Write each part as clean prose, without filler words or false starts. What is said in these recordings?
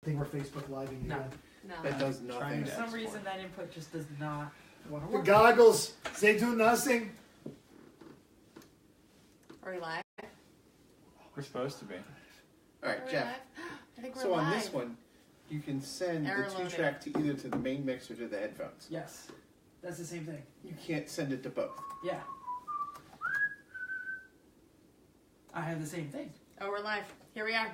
thing we're Facebook Living again. No. That does nothing. For some reason, that input just does not want to The work. goggles, they do nothing. Are we live? We're supposed to be. All right, Are we Jeff. live? I think we're So live. on this one, you can send Error the loading. 2-track to either to the main mix or to the headphones. Yes, that's the same thing. You can't send it to both. Yeah. I have the same thing. Oh, we're live. Here we are.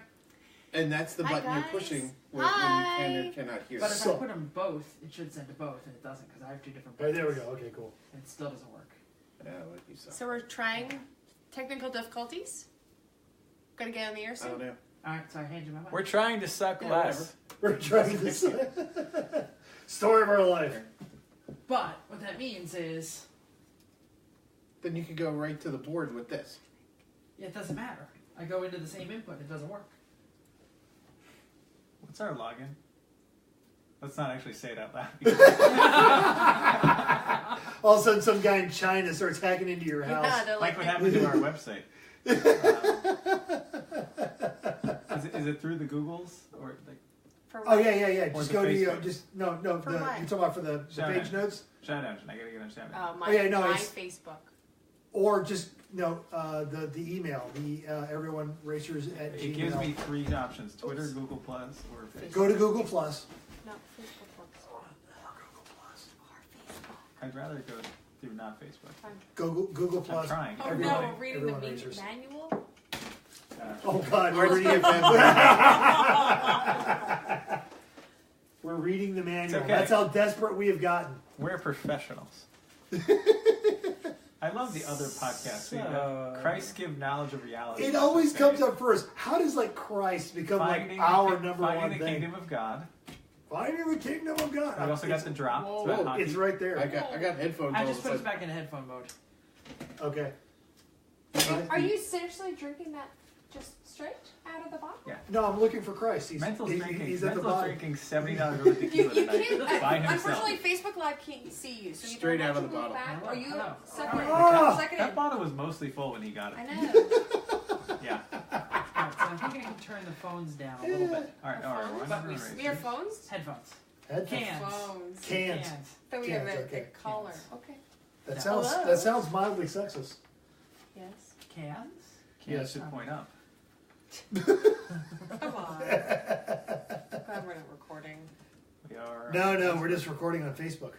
And that's the Hi, button you're guys. pushing when Hi. you can or cannot hear. But if So- I put them both, it should send to both, and it doesn't because I have two different All right, buttons. there we go. Okay, cool. And it still doesn't work. What you saw. So we're trying technical difficulties. Gonna get on the air I soon. don't know. All right, so I hand you my mic. We're trying to suck Yeah, less. We're trying to say story of our life. But what that means is, Then you could go right to the board with this. it doesn't matter. I go into the same input, it doesn't work. What's our login? Let's not actually say it out loud. All of a sudden, some guy in China starts hacking into your house. Yeah, they're Like like, what happened to our website. Is it through the Googles or like for Oh what? yeah. Or Just the go to Facebook. no. For You're what? talking about for the Shout page out. notes, Shout Engine? I gotta get on Shout Engine. Oh, my, Oh, yeah, no, my it's- Facebook. or just the email, the everyone racers at It Gmail. gives me three options: Twitter, Google Plus, or Facebook. Go to Google Plus. No, Facebook works. Google Plus. Or Facebook. I'd rather go through not Facebook. Fine. Google I'm Plus. trying. Oh Everyone- no, we're reading the everyone racers. manual? Oh God, we're reading it. We're reading the manual. okay. That's how desperate we have gotten. We're professionals. I love the other podcasts. We have So- Christ give knowledge of reality. It always comes up first. How does Christ become Finding our the, number finding one the thing? kingdom of God. Finding the kingdom of God. We also got the drop. Whoa. It's about hockey. It's right there. I got headphones I all just of put a us sudden. back into headphone mode. Okay. Are you seriously drinking that just straight out of the bottle? Yeah. No, I'm looking for Christ. He's Mental's drinking. he's at the Mental's bottom. drinking $70 worth of You tequila tonight can't. by himself. Unfortunately, Facebook Live can't see you, so you Straight don't out have of to the move bottle. back. I know, Or you I know. suck Oh. it. Ah! Suck it That in. bottle was mostly full when he got it. I know. Yeah. Alright, so I think I can turn the phones down a little bit. All right. Our All right. phones? We're But under we- race. We have phones. Headphones. Headphones. Cans. Phones. Cans. So we have Cans, a okay. collar. Cans. Okay. That Hello? sounds mildly sexist. Yes. Cans? Yeah, Yes. should point up. Come on. Glad we're not recording. We are. No, we're just recording on Facebook.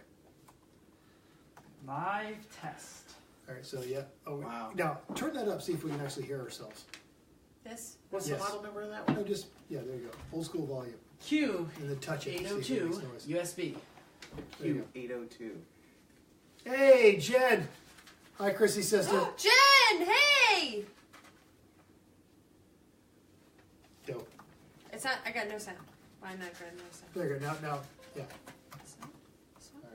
Live test. All right, so yeah. Oh, Wow. Now turn that up. See if we can actually hear ourselves. This. What's Yes. the model number of that one? No, just there you go. Old school volume. Q And then touch it. See if it makes 802 noise. USB. There you Q802. go. Hey, Jen. Hi, Chrissy sister. Jen, hey! Dope. It's not. I got no sound. I'm not good. No sound. There you go. Now, yeah. Sound?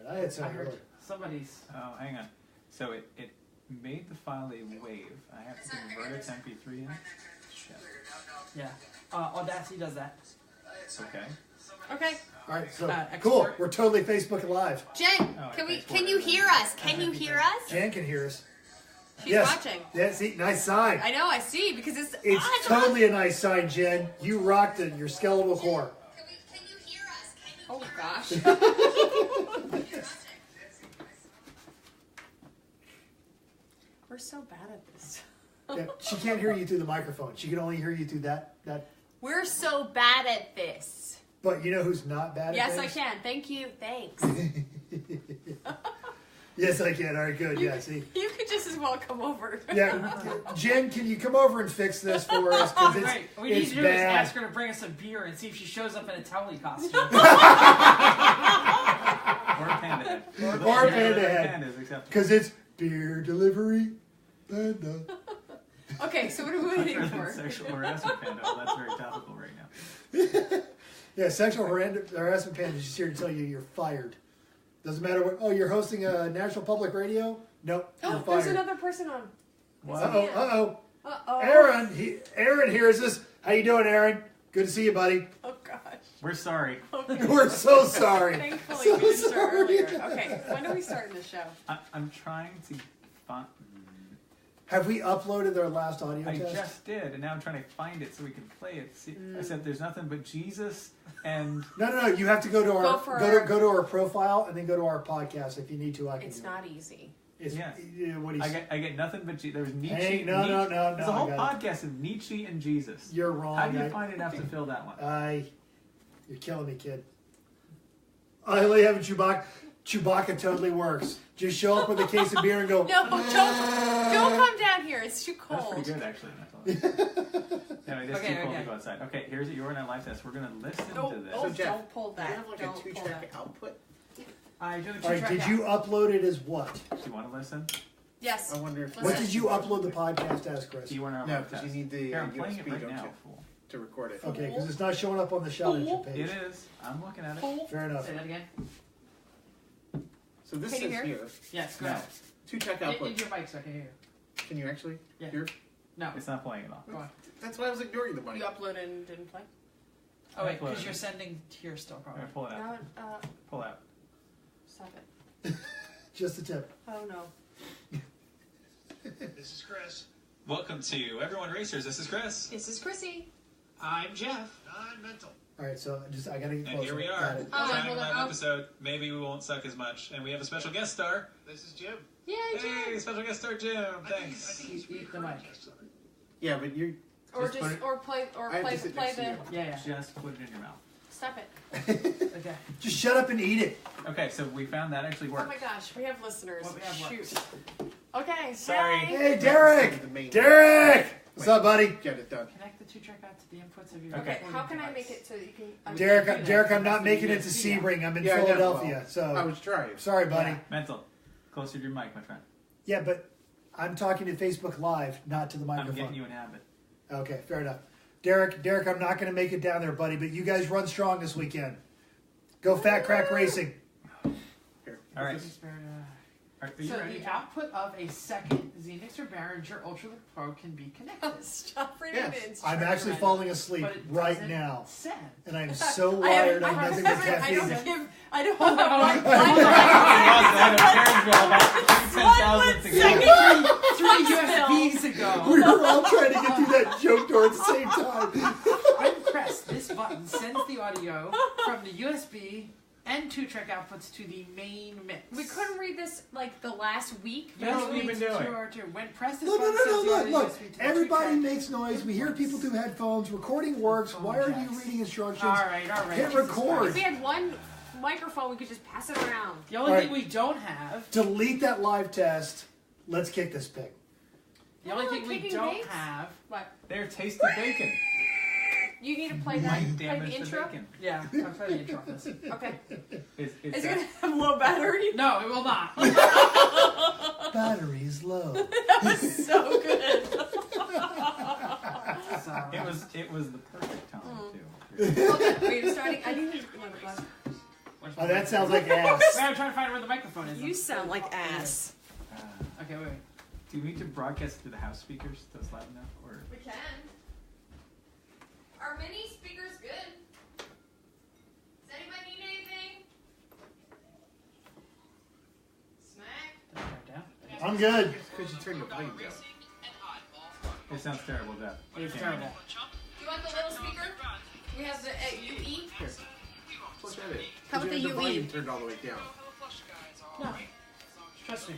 All right, I had I sound heard earlier. somebody's. Oh, hang on. So it made the file a wave. I have to convert it to MP3 in. Shit. Yeah. Audacity does that. Okay. Okay. All right, so Export. cool. We're totally Facebook Live. Jen, Oh, can we? thanks Can for you it. hear us? Can you hear us? Jan can hear us. She's yes. watching. Yeah, see, nice sign. I know. I see because it's. It's on. totally a nice sign, Jen. You rocked it. Your skeletal core. Can you hear us? Can you? Oh gosh. We're so bad at this. Yeah, she can't hear you through the microphone. She can only hear you through that. We're so bad at this. But you know who's not bad at Yes, I things? can. Thank you. Thanks. Yes, I can. All right, good. Yeah, see. You could just as well come over. Yeah, Jen, can you come over and fix this for us? Because it's, Great. What we need it's to do is bad. ask her to bring us some beer and see if she shows up in a Towley costume. Or a panda head. Or a panda head. Pandas, except Because it's beer delivery. Panda. Okay, so what are we waiting for? sexual harassment panda. Well, that's very topical right now. Yeah, sexual harassment panda is just here to tell you you're fired. Doesn't matter what. Oh, you're hosting a national public radio? Nope, you're Oh, fired. there's another person on. Uh-oh. Uh-oh. Aaron hears us. How you doing, Aaron? Good to see you, buddy. Oh gosh. We're sorry. Okay. We're so sorry. Thankfully So we didn't start sorry. earlier. Okay, when are we starting the show? I'm trying to find. Have we uploaded our last audio I test? just did, and now I'm trying to find it so we can play it. See, I said there's nothing but Jesus and No. You have to go to our Go go to our profile and then go to our podcast if you need to. I can It's do not easy. it. It's, Yes. What do you say? I get nothing but there's Nietzsche. Hey, no. There's a whole I got it. podcast of Nietzsche and Jesus. You're wrong. How do you find enough to fill that one? You're killing me, kid. I only have a Chewbacca. Chewbacca totally works. Just show up with a case of beer and go. No, don't come down here. It's too That's cold. pretty good, actually. No, it is too cold to go outside. Okay, here's you're in a live test. We're gonna listen to this. So Jeff, don't pull do you that. have like Don't a pull 2-track that. output? I do All right, did you upload it as what? Do you want to listen? Yes. I wonder if What did you upload the podcast as, Chris? Do you want to No, live because test? you need the Here, I'm playing it USB, right don't now, you, fool. to record it. Okay, because it's not showing up on the shout out page. It is. I'm looking at it. Fair enough. Say that again. So this Can you says hear? here, Yes, go No, ahead. 2-track Need output. your mic so I can hear you. Can you actually Yeah. hear? No. it's not playing at all. Go on. That's why I was ignoring the mic. You uploaded and didn't play? Oh wait, Upload because it. you're sending here still All probably. right, pull it out. No, Pull out. stop it. Just a tip. Oh no. This is Chris. Welcome to Everyone Racers. This is Chris. This is Chrissy. I'm Jeff. I'm mental. All right, so I gotta get And closer. here we Got are, it. Oh, trying a hold on. live Oh. episode. Maybe we won't suck as much. And we have a special guest star. This is Jim. Yay, Hey, Jim. special guest star Jim. I Thanks. think he's Eat the mic. Yeah, but you're. Or Just put just it- or play I have to sit play next to the. you. Yeah, yeah. Just put it in your mouth. Stop it. Okay. Just shut up and eat it. Okay, so we found that actually Oh worked. my gosh, we have listeners. What we have Shoot. Okay. Sorry. yay. Hey, Derek! Derek! What's up, buddy? Get it done. Connect the 2-track out to the inputs of your Okay. recording How can I device. make it so that you can? Derek, I'm not making it to Sebring. I'm in Yeah, I know. Philadelphia, I so was trying. sorry, buddy. Yeah. Mental. Closer to your mic, my friend. Yeah, but I'm talking to Facebook Live, not to the I'm microphone. getting you in habit. Okay, fair enough. Derek, I'm not going to make it down there, buddy, but you guys run strong this weekend. Go Fat Crack Racing. Here. All right. Are you So ready? the output of a second Xenix or Behringer Ultrabook Pro can be connected. Stop reading Yes. the instructions. I'm actually falling asleep But it right doesn't now, send. and I'm so I haven't- wired on I nothing but haven't- I don't caffeine. give. I don't have one. Three USBs ago. We were all trying to get through that joke door at the same time. When pressed, this button sends the audio from the USB and 2-track outputs to the main mix. We couldn't read this like the last week. That's what we've been doing. When pressed, this Look, button look, sends the audio look. USB to the Everybody 2-track. makes noise. We hear people through headphones. Recording works. Why are you reading instructions? All right. Hit Jesus record. Christ. If we had one microphone, we could just pass it around. The only All thing right. we don't have, Delete that live test. Let's kick this pig. the only Oh, thing we kicking don't baits? have, What? They're tasty bacon. You need to play that. Might Play damage the intro. bacon. yeah, I'll play the intro of this. Okay. It's Is it gonna have low battery? No, it will not. Battery's low. That was so good. So, It was the perfect time too. Okay, wait, starting. I need to. Oh, that sounds like Wait, ass. I'm trying to find where the microphone is. You sound like ass. Okay, wait. Do we need to broadcast through the house speakers? That's loud enough, or We can. Are mini speakers good? Does anybody need anything? Snack? Did I turn it down? I'm good. Because you turned the volume down. it sounds terrible, Jeff. It's terrible. Do you want the little speaker? We have the UE. Here. Plug that in. How about You have the the UE? volume turned all the way down. No. Trust me.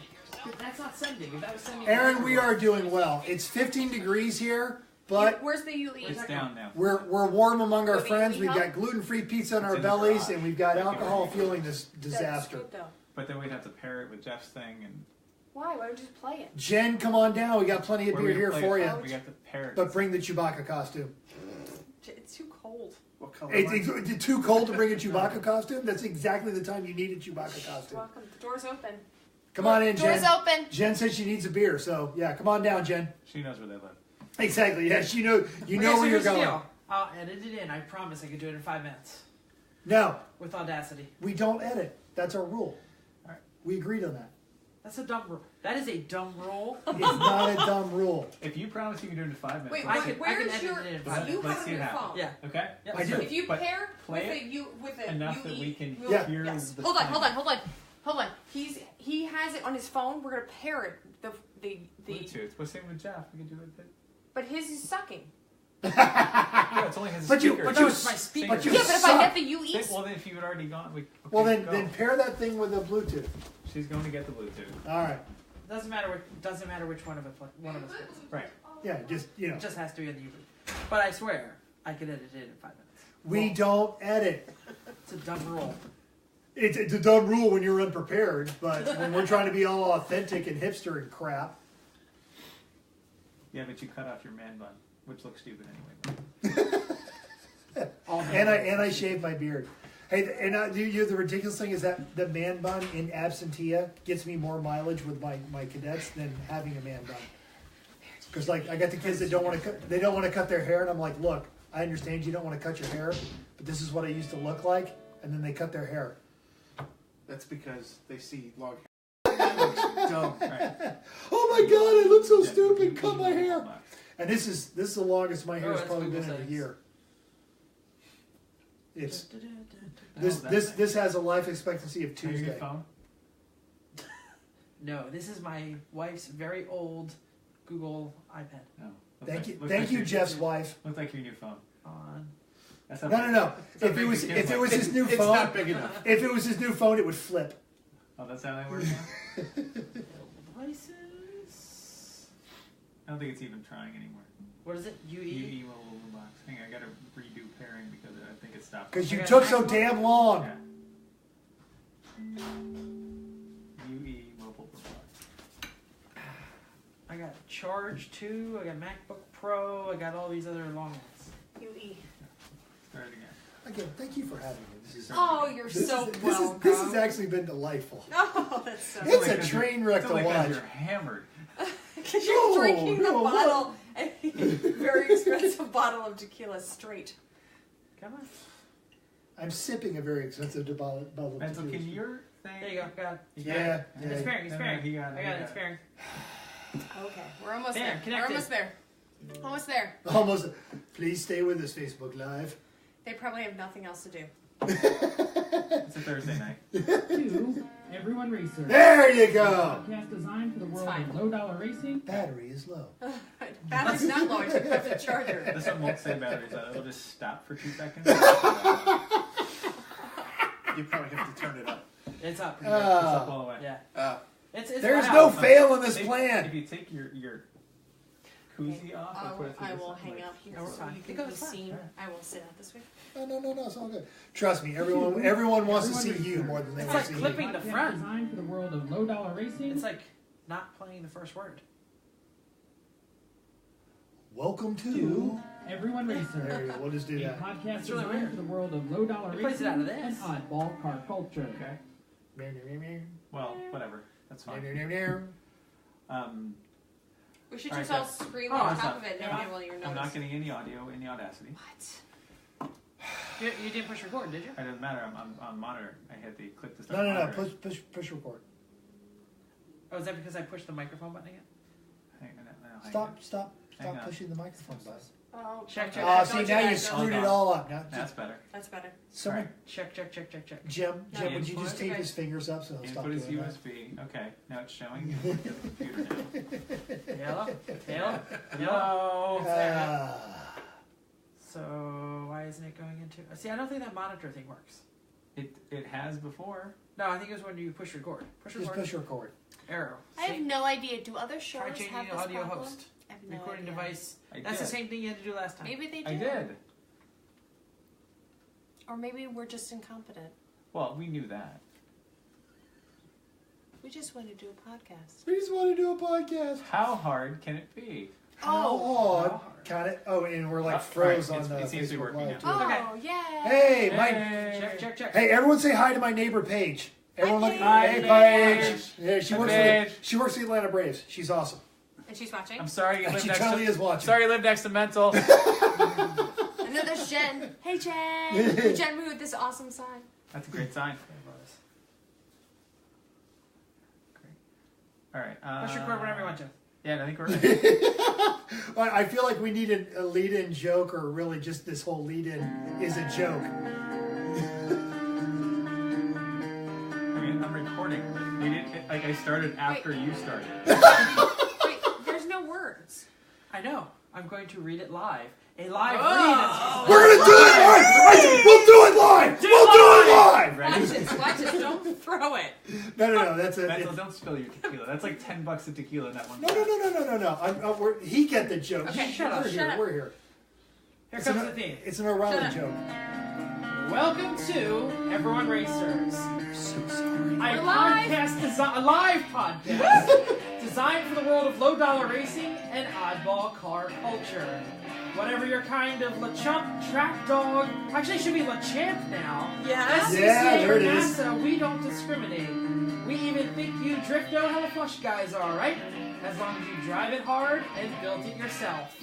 That's not sending. If that was sending. Aaron, we are doing well. It's 15 degrees here, but Where's the UE? It's down now. we're warm among our Do we friends. need We've help? got gluten-free pizza in It's our in the bellies, garage. and we've got Thank you. alcohol fueling this That's disaster. good, though. But then we'd have to pair it with Jeff's thing, and Why? Why don't you just play it? Jen, come on down. We got plenty of where beer we here play for it, you. We got to pair it. But bring the Chewbacca costume. It's too cold. What color? It's too cold to bring a Chewbacca costume. That's exactly the time you need a Chewbacca costume. Welcome. The door's open. Come on in, Door's Jen. open. Jen said she needs a beer, so yeah, come on down, Jen. she knows where they live. Exactly. Yeah, she know. You know Okay, so where you're here's the going. deal. I'll edit it in. I promise I can do it in 5 minutes No, with Audacity. we don't edit. That's our rule. All right. We agreed on that. That's a dumb rule. That is a dumb rule. It's not a dumb rule. If you promise you can do it in 5 minutes, Wait, let's I see. can where's edit your? it in five You minutes. have Let's it see on your what happens. phone. Yeah. Okay? Yep. I do. If you But pair play with it a U with a enough UE, that we can we'll- hear yes. the Hold on, thing. hold on. He has it on his phone. We're gonna pair it the. Bluetooth. What's the same with Jeff? We can do it. But his is sucking. Yeah, it's only his But speaker. you, but That you, was my speaker. but you Yeah, but if I suck. get the UE, Well, then if you had already gone, Well, okay, then, go. then pair that thing with a Bluetooth. She's going to get the Bluetooth. All right. Doesn't matter which one of us gets it. Right. Yeah, just, you know. It just has to be on the YouTube. But I swear, I could edit it in 5 minutes. We don't edit. It's a dumb rule. It's a dumb rule when you're unprepared, but when we're trying to be all authentic and hipster and crap. Yeah, but you cut off your man bun, which looks stupid anyway. And I shave my beard. Hey, and the ridiculous thing is that the man bun in absentia gets me more mileage with my cadets than having a man bun. Because like I got the kids that don't want to cut their hair, and I'm like, look, I understand you don't want to cut your hair, but this is what I used to look like, and then they cut their hair. That's because they see log hair. It looks dumb. Right. Oh my god, I look so Yeah, stupid. you- Cut my hair. And this is the longest my hair has that's probably Google been in a settings. year. It's Oh, this that's this nice. this has a life expectancy of Have you Tuesday. your phone? No, this is my wife's very old Google iPad No. Thank you, Jeff's wife. Looked like your new phone. on. That's No. not If big it was the kid if it like. was his new It's phone, not big enough. if it was his new phone, it would flip. Oh, that's how they work now? Devices. I don't think it's even trying anymore. What is it? UE? UE mobile box. Hang on, I gotta redo pairing because I think it stopped. Because you Okay. took so damn long. Yeah. UE mobile box. I got Charge 2, I got MacBook Pro, I got all these other long ones. UE. Start again. Again, thank you for having me. This is Oh, you're this so is, welcome. this has actually been delightful. Oh, that's so. It's only a 'cause train wreck It's to only 'cause watch. you're hammered. Because you're No, drinking no, a what? bottle, a very expensive bottle of tequila straight. Come on. I'm sipping a very expensive bottle of And so tequila. can your thing? There you go, got it. Yeah, It's yeah. pairing, it's No, pairing. he got it, I he got it, got it's it. pairing. Okay, we're almost There, there. connected. We're almost there. Almost there. Almost. Please stay with us, Facebook Live. They probably have nothing else to do. It's a Thursday night. To Everyone Racer. There you go. Podcast designed for the world fine. of low dollar racing. Battery is low. Battery's not low. I took it off the charger. This one won't say batteries on. It'll just stop for 2 seconds. You probably have to turn it up. It's up. It's up all the way. Yeah. It's There's loud. no fail in this If plan. you take your koozie off and put it through I this will one, hang like- out here No, we're so fine. you It can be goes fine. seen. I will sit out this way. No, it's all good. Trust me, everyone wants to see you more than they It's want like to see clipping me. the Podcast front. designed for the world of low dollar racing. It's like not playing the first word. Welcome to. To Everyone There Racer. you go. We'll just do A that. podcast It's really designed weird. for the world of low dollar It plays racing it out of and this. oddball car culture. Okay. Well, whatever. That's fine. We should All just right, all so- scream Oh, on that's top not- of it and everybody will your I'm not notes. getting any audio in the Audacity. What? You didn't push record, did you? It doesn't matter. I'm on monitor. I had the click to start. No. monitoring. Push record. Oh, is that because I pushed the microphone button again? Hang on, hang Stop Hang on. pushing the microphone button. Oh, Check, check, Oh, check. see, Don't now do you that, screwed don't. it all up. Now, That's better. That's better. someone, Right. Check. Jim, No, would you just it's tape okay. his fingers up so he'll stop Input is doing that? USB. Okay, now it's showing you the computer now. Yellow. Yellow. Ah. So why isn't it going into? See, I don't think that monitor thing works. It has before. No, I think it was when you push record. Push Just record. push record. Arrow. I have no idea. Do other shows Try have changing this the audio problem? host. I have no Recording idea. device. I That's did. the same thing you had to do last time. Maybe they do. I did. Or maybe we're just incompetent. Well, we knew that. We just want to do a podcast. We just want to do a podcast. How hard can it be? Oh, got it. Oh, and we're like froze Alright, on the it seems to be Facebook working Live. now. too. Okay. Oh, yay! Hey, my. Check. Hey, everyone say hi to my neighbor Paige. Everyone look. Hi, Hey, Paige. Paige. Yeah, she Hi, works Paige. she works for the Atlanta Braves. She's awesome. And she's watching. I'm sorry you And lived she next totally to. is watching. Sorry you lived next to mental. And then there's Jen. Hey, Jen. Jen with this awesome sign. That's a great sign. Great. All right. Push record whenever you want to. Yeah, I think we're ready. Well, I feel like we need a lead-in joke, or really just this whole lead-in is a joke. I mean, I'm recording. You didn't, like, I started after you started. Wait, there's no words. I know. I'm going to read it live. A live We're gonna do it live! We'll do it live! We'll do it live! Ready? Watch it. Don't throw it. No. That's a. Mental, don't spill your tequila. That's like $10 of tequila in that one. No. He get the joke. Okay, shut up. We're here. Here It's comes an- the theme. It's an O'Reilly Shut up. joke. Welcome to Everyone Racers. So sorry. A live. a live podcast designed for the world of low-dollar racing and oddball car culture. Whatever your kind of LeChump, track dog, actually it should be LeChamp now. Yes. SCCA Yeah, there or it is. NASA, we don't discriminate. We even think you drift know how the flush guys are, right? As long as you drive it hard and built it yourself.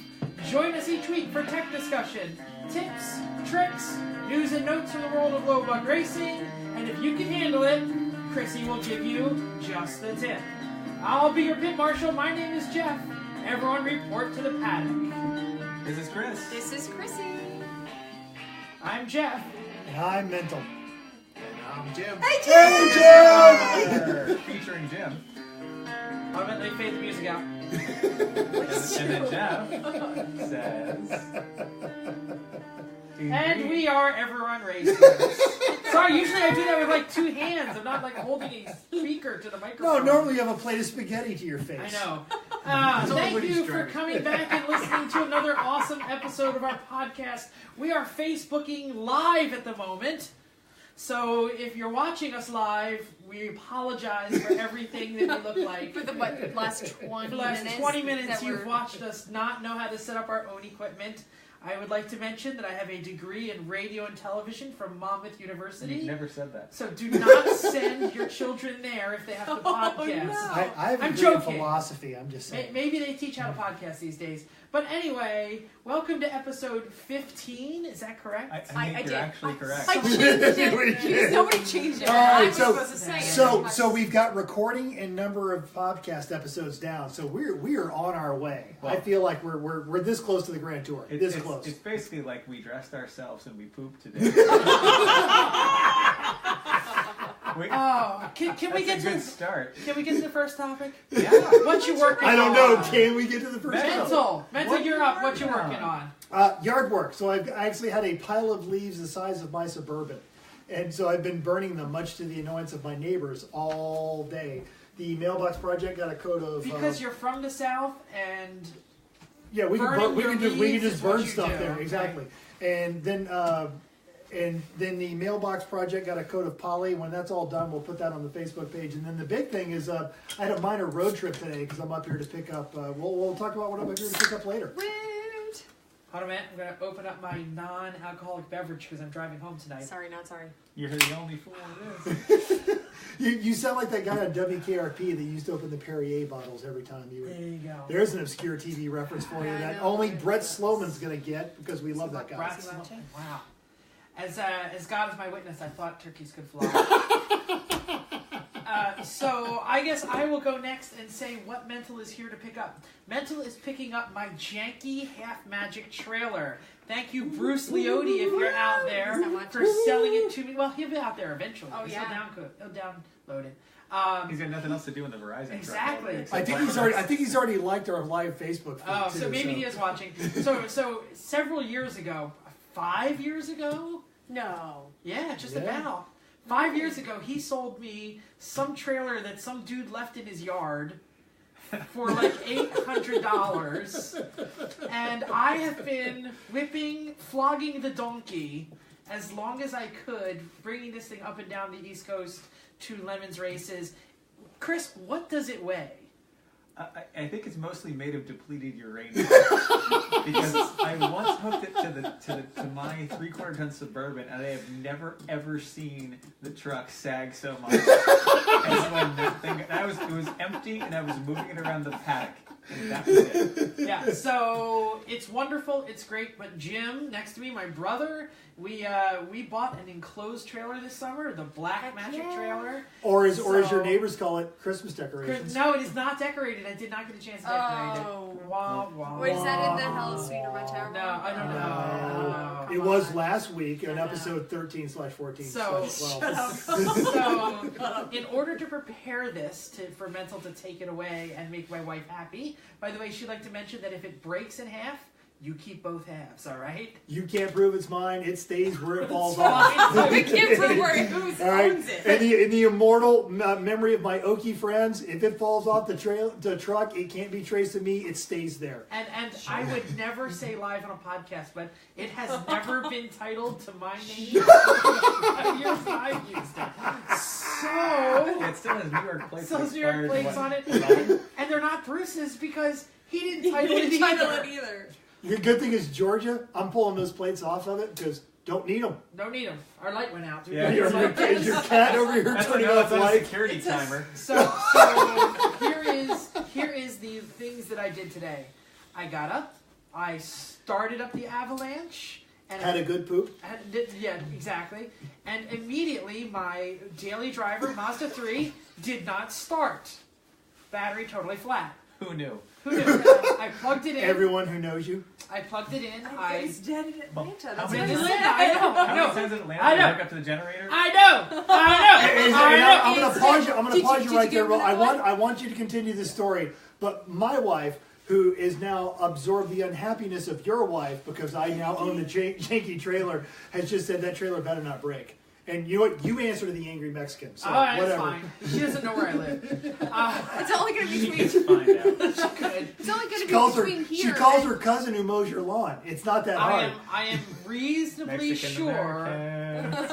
Join us each week for tech discussion, tips, tricks, news and notes from the world of low buck racing, and if you can handle it, Chrissy will give you just the tip. I'll be your pit marshal. My name is Jeff. Everyone report to the paddock. This is Chris. This is Chrissy. I'm Jeff. And I'm mental. And Jim. Hey, Jim! Featuring Jim. I'll bet they fade the music out. And then Jeff says... And we are Everyone Racers. Sorry, usually I do that with like two hands. I'm not like holding a speaker to the No, microphone. normally you have a plate of spaghetti to your face. I know. only Thank when you he's for driving. coming back and listening to another awesome episode of our podcast. We are Facebooking live at the moment. So if you're watching us live, we apologize for everything that we look like. For the last 20 For the last minutes. 20 minutes, that you've we're- watched us not know how to set up our own equipment. I would like to mention that I have a degree in radio and television from Monmouth University. You've never said that. So do not send your children there if they have to podcast. no. I have a I'm degree in joking. philosophy. I'm just saying. Maybe they teach how to podcast these days. But anyway, welcome to episode 15. Is that correct? I I think did. you're actually correct. I changed We it. did. Nobody changed it. All right, I was so- supposed to say it. So we've got recording and number of podcast episodes down. So we are on our way. I Well- feel like we're this close to the Grand Tour. This close. It's basically like we dressed ourselves and we pooped today. Oh, can we get That's to a good the, start. can we get to the first topic? Yeah. What you working on? I don't know. Can we get to the first one? Mental, What you're you up. What you working working on? Yard work. So I actually had a pile of leaves the size of my Suburban. And so I've been burning them, much to the annoyance of my neighbors, all day. The mailbox project got a coat of... Because you're from the South and yeah, we burning can your just leaves is what burn you stuff do. there, exactly. And then the mailbox project got a coat of poly. When that's all done, we'll put that on the Facebook page. And then the big thing is I had a minor road trip today because I'm up here to pick up. We'll talk about what I'm up here to pick up later. Woot. hold on a minute. I'm gonna open up my non-alcoholic beverage because I'm driving home tonight. Sorry, not sorry. You're the only fool it is. You sound like that guy on WKRP that used to open the Perrier bottles every time you were. There you go. There's an obscure TV reference for you I that know. only Brett Sloman's gonna get because we love that guy. Brats- Wow. As God is my witness, I thought turkeys could fly. So I guess I will go next and say what Mental is here to pick up. Mental is picking up my janky half magic trailer. Thank you, Bruce Leoty, if you're out there, Is that much? for selling it to me. Well, he'll be out there eventually. Oh, yeah. He'll download it. He's got nothing else to do in the Verizon truck. Exactly. Except I think he's already liked our live Facebook feed Oh, too, so maybe he is watching. So several years ago, 5 years ago. No. Yeah, just Yeah. about. 5 years ago, he sold me some trailer that some dude left in his yard for like $800. And I have been flogging the donkey as long as I could, bringing this thing up and down the East Coast to Lemons races. Chris, what does it weigh? I think it's mostly made of depleted uranium. Because I once hooked it to my 3/4 ton Suburban, and I have never ever seen the truck sag so much as when that thing. It was empty, and I was moving it around the paddock, and that was it. Yeah, so it's wonderful, it's great. But Jim, next to me, my brother, we bought an enclosed trailer this summer, the Black Heck Magic yeah. trailer. Or as So- your neighbors call it, Christmas decorations. No, it is not decorated. I did not get a chance to decorate Oh. it. Wah, wah, Wait, is that in the wah. Hell Sweet Tower? No, I don't know. Oh, It was last week in episode 13/14/12. So, in order to prepare this for Mental to take it away and make my wife happy, by the way, she'd like to mention that if it breaks in half, you keep both halves, all right? You can't prove it's mine. It stays where it falls Fine. off. We can't prove who All right. owns it. In the immortal memory of my Okie friends, if it falls off the truck, it can't be traced to me. It stays there. And I would never say live on a podcast, but it has never been titled to my name. Years I've used it. So It still has New York plates. still has New York expired plates on it, 11? and they're not Bruce's because he didn't He title didn't it title either. it either. The good thing is, Georgia, I'm pulling those plates off of it because don't need them. Don't need them. Our light went out. Yeah, Your cat over here That's turning no, off it's on a light. security timer. So here is the things that I did today. I got up, I started up the avalanche, and Had a good poop. yeah, exactly. And immediately my daily driver Mazda 3 did not start. Battery totally flat. Who knew? Who knew? I plugged it in. Everyone who knows you. I plugged it in. He's dead in Atlanta. How That's many what I times- said. I know. How many times in Atlanta I did you know. hook up to the generator? I know. I'm going to pause you. I'm going to Did pause you you right give there. him Well, that I want you to continue the story. But my wife, who is now absorbed the unhappiness of your wife because I now own the janky trailer, has just said that trailer better not break. And you know what? You answer to the angry Mexican. So That's whatever. fine. She doesn't know where I live. It's only going to You be need to between. find out. Good. It's only going She to calls be her. between She here. calls her cousin who mows your lawn. It's not that hard. I am reasonably Mexican sure. Americans.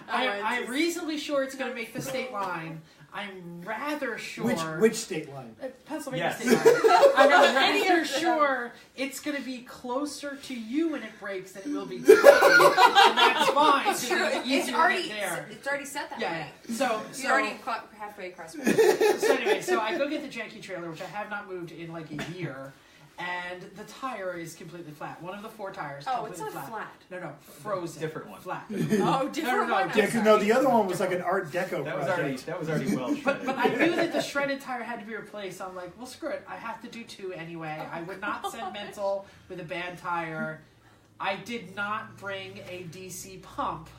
I'm reasonably sure it's going to make the state line. I'm rather sure. Which state line? Pennsylvania Yes. state line. I'm Any rather of them. sure it's going to be closer to you when it breaks than it will be to me. And that's fine. It's true. It's It's easier already to get there. it's already set that Yeah, way. yeah. So You're already halfway across. so anyway, so I go get the janky trailer, which I have not moved in like a year, and the tire is completely flat. One of the 4 tires. Oh, it's completely not flat. No, frozen. Different one. Flat. Oh, different No. one. Yeah, 'cause no, the other one was like an Art Deco That was project. already well shredded. But I knew that the shredded tire had to be replaced. I'm like, well, screw it. I have to do 2 anyway. I would not send Mental with a bad tire. I did not bring a DC pump,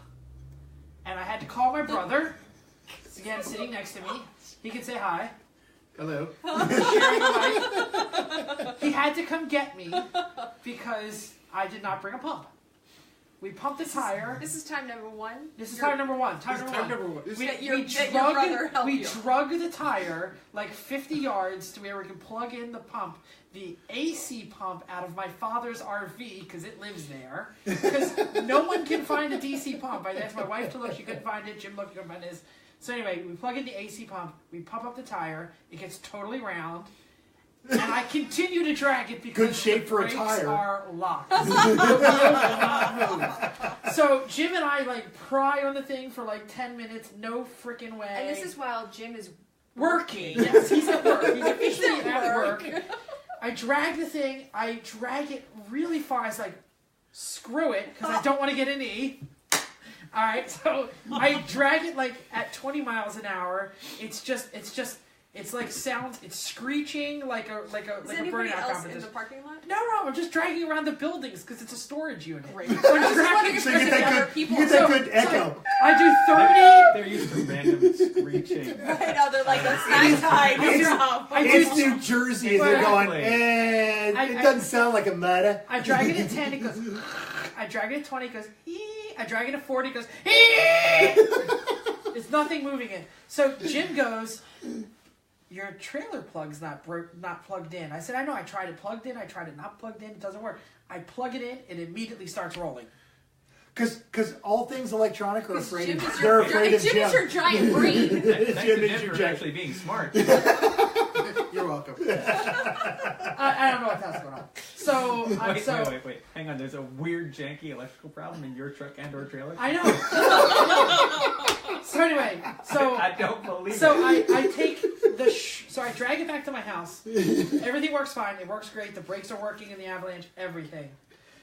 and I had to call my brother. Again, sitting next to me. He can say hi. Hello. Sharing a mic. He had to come get me because I did not bring a pump. We pumped the tire. This is time number 1. This is time number 1. This is time number one. We, That your we brother helped we you. drug the tire like 50 yards to where we could plug in the pump, the AC pump out of my father's RV because it lives there. Because no one can find a DC pump. I asked my wife to look, she couldn't find it. Jim looked, couldn't find his. So anyway, we plug in the AC pump, we pump up the tire, it gets totally round, and I continue to drag it because Good shape the for a brakes tire. are locked. The wheel will not move. So Jim and I like pry on the thing for like 10 minutes, no freaking way. And this is while Jim is working. Yes, he's at work. He's officially He's at at work. work. I drag the thing. I drag it really far. I was like, screw it, because I don't want to get an E. All right, so I drag it like at 20 miles an hour. It's like sounds. It's screeching like a Is burnout anybody else in competition. the parking lot? No, I'm just dragging around the buildings because it's a storage unit. Great. I'm I was just dragging- wondering if So you there's get any that other good, people. you get that So- good echo. I do 30. They're used to random screeching. Right now they're like, it's night time. It's- Drop. I It's do- New Jersey, and they're going, it I- doesn't sound like a murder. I drag it at 10, it goes, I drag it at 20, it goes, hee. I drag it at 40, it goes, hee. There's nothing moving in. So Jim goes, your trailer plug's not plugged in. I said, I know, I tried it plugged in, I tried it not plugged in, it doesn't work. I plug it in, it immediately starts rolling. Because all things electronic are afraid Jim of, is they're your, afraid of Jim Jim. is your giant brain. Thanks Jim to is Jim your for giant. actually being smart. You're welcome. I don't know what that's going on. So, Wait. Hang on. There's a weird, janky electrical problem in your truck and/or trailer. I know. So anyway, I don't believe So it. I take the so I drag it back to my house. Everything works fine. It works great. The brakes are working in the Avalanche. Everything.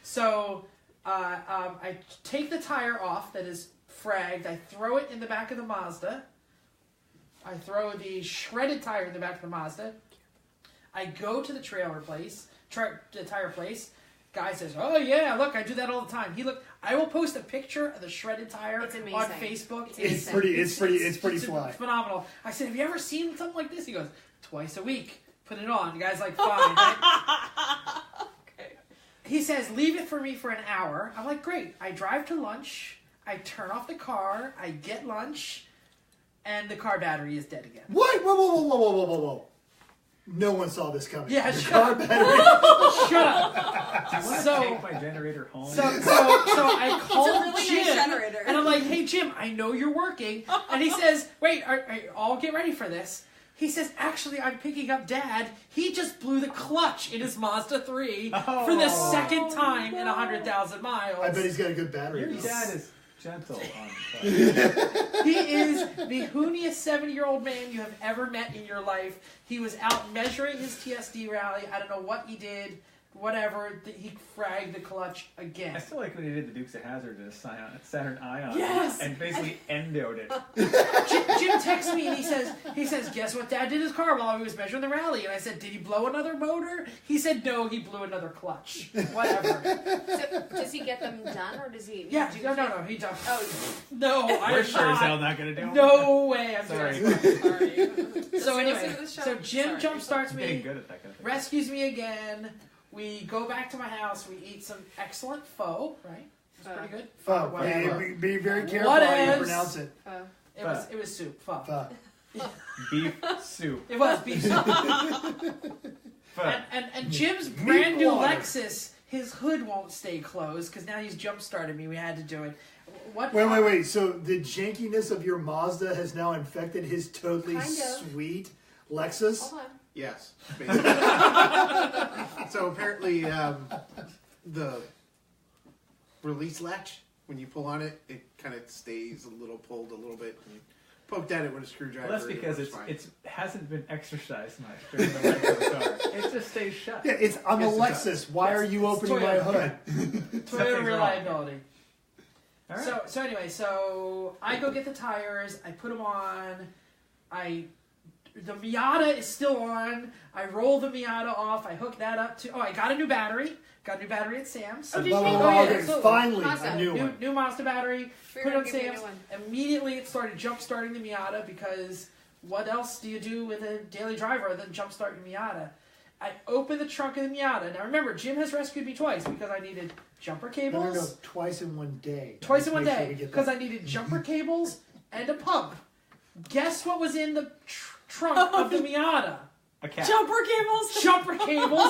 So I take the tire off that is fragged. I throw it in the back of the Mazda. I throw the shredded tire in the back of the Mazda. I go to the trailer place, the tire place. Guy says, "Oh yeah, look, I do that all the time." I will post a picture of the shredded tire It's amazing. on Facebook. It's pretty fly. Phenomenal. I said, "Have you ever seen something like this?" He goes, "Twice a week. Put it on." The guy's like, "Fine." Right? Okay. He says, "Leave it for me for an hour." I'm like, "Great." I drive to lunch. I turn off the car. I get lunch, and the car battery is dead again. What? Whoa. No one saw this coming. Yeah, The shut car up. battery. Shut up. Do you want to So- take my generator home? So I called It's a really Jim, nice generator. and I'm like, "Hey Jim, I know you're working," and he says, "Wait, I'll get ready for this." He says, "Actually, I'm picking up Dad. He just blew the clutch in his Mazda 3 for the second time in 100,000 miles." I bet he's got a good battery. Your though. dad is gentle on He is the hooniest 70-year-old man you have ever met in your life. He was out measuring his TSD rally. I don't know what he did. Whatever, he fragged the clutch again. I still like when he did the Dukes of Hazzard in a Saturn Ion. Yes! And basically endoed it. Jim texts me and he says, "Guess what Dad did his car while he was measuring the rally?" And I said, "Did he blow another motor?" He said, "No, he blew another clutch." Whatever. So, does he get them done, or does he? Yeah, do no, he does. Oh, No, We're I'm sure as hell not. not going to do it. No way. I'm Sorry. sorry. So anyway, Listen to the show. so Jim Sorry. jump starts I'm getting me, good at that kind of thing. rescues me again. We go back to my house. We eat some excellent pho. Right? It's pretty good. Pho. Whatever. Be very careful What how you else? pronounce it. It was soup. Pho. Pho. Beef soup. It was beef soup. Pho. And Jim's brand new water. Lexus, his hood won't stay closed because now he's jump started me. We had to do it. What? Wait. So the jankiness of your Mazda has now infected his totally Kind of. sweet Lexus? Hold on. Yes. basically. So apparently, the release latch, when you pull on it, it kind of stays pulled a little bit. And you poked at it with a screwdriver. Well, that's and it because works fine. it hasn't been exercised much during the life of the car. It just stays shut. Yeah, I'm a Yes, it Lexus. Why are you opening my Toyota. hood? Toyota Something's wrong. reliability. All right. So anyway, so I go get the tires. I put them on. The Miata is still on. I roll the Miata off. I hook that up to. Oh, I got a new battery. Got a new battery at Sam's. Oh, did you? Blah, blah, Oh, blah, yeah, okay, absolutely. finally, Mazda. a new one. New Mazda battery. We're Put it gonna on give you a Sam's. new one. Immediately, it started jump starting the Miata because what else do you do with a daily driver other than jump start your Miata? I open the trunk of the Miata. Now remember, Jim has rescued me twice because I needed jumper cables. No, twice in one day. Twice in one Make sure day we get because that. I needed jumper cables and a pump. Guess what was in the trunk of the Miata? A cat. Jumper cables. Jumper cables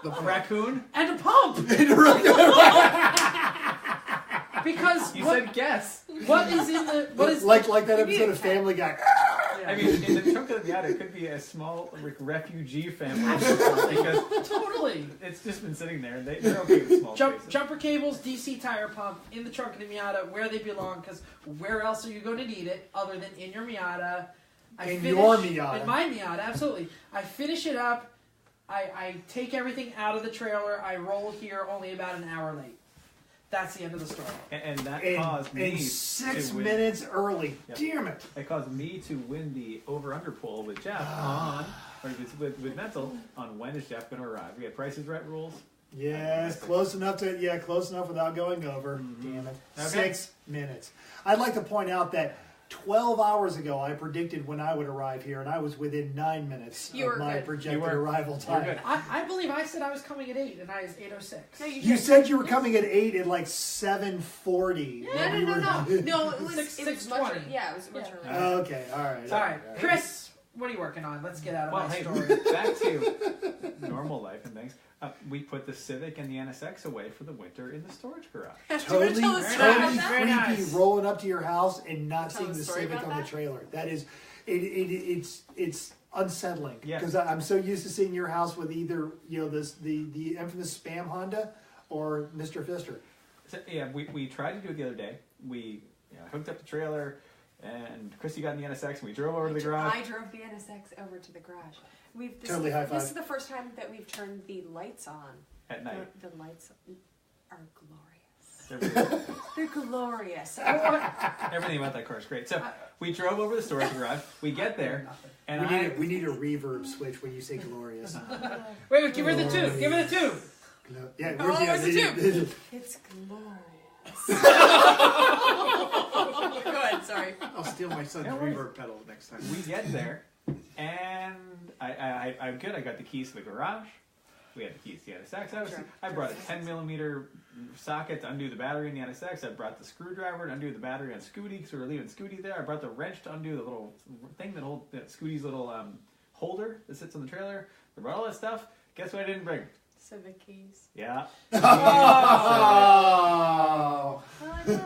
The A raccoon? and a pump. Because You what, said guess. what is in the what is like that episode of Family Guy. yeah. I mean, in the trunk of the Miata, it could be a small refugee family. Because totally. it's just been sitting there. They're okay with small spaces. Jumper cables, DC tire pump in the trunk of the Miata where they belong. Because where else are you going to need it other than in your Miata? Your Miata. In my Miata, absolutely. I finish it up. I take everything out of the trailer. I roll here only about an hour late. That's the end of the story. And that In, caused me in to 6 win. minutes early. Yep. Damn it. It caused me to win the over-under poll with Jeff on, or with Mental, on when is Jeff going to arrive. We had Prices Right rules. Yes, close enough without going over. Damn it. Okay. 6 minutes. I'd like to point out that 12 hours ago, I predicted when I would arrive here, and I was within 9 minutes You of were my good. projected You were. arrival time. good. I believe I said I was coming at 8 and I was 8:06. No, You said you were coming at 8 at like 7:40. No, it was Six much. 20. Yeah, it was much Yeah. earlier. Okay, all right. All right, Chris, what are you working on? Let's get out of Well, my hey, story. back to normal life and things. We put the Civic and the NSX away for the winter in the storage garage. Totally, Do you wanna tell us Very totally nice, creepy very nice. rolling up to your house and not Tell seeing a the story Civic about on the that? trailer. That is, it's unsettling Yeah. because I'm so used to seeing your house with either the infamous spam Honda or Mr. Fister. So, yeah, we tried to do it the other day. We hooked up the trailer, and Chrissy got in the NSX, and we drove over to the garage. I drove the NSX over to the garage. Totally high five. This is the first time that we've turned the lights on. At night. The lights are glorious. They're really- They're glorious. Everything about that car is great. So we drove over the storage garage. We get there, and we need a reverb switch when you say glorious. Wait, give her the two. Give her the two. Yeah, where's the tube? It's glorious. Good, sorry. I'll steal my son's reverb pedal next time. we get there, and I'm good. I got the keys to the garage. We had the keys to the NSX. I brought a 10mm socket to undo the battery in the NSX. I brought the screwdriver to undo the battery on Scooty because we were leaving Scooty there. I brought the wrench to undo the little thing that holds Scooty's little holder that sits on the trailer. I brought all that stuff. Guess what I didn't bring? Civic keys. Yeah. Oh.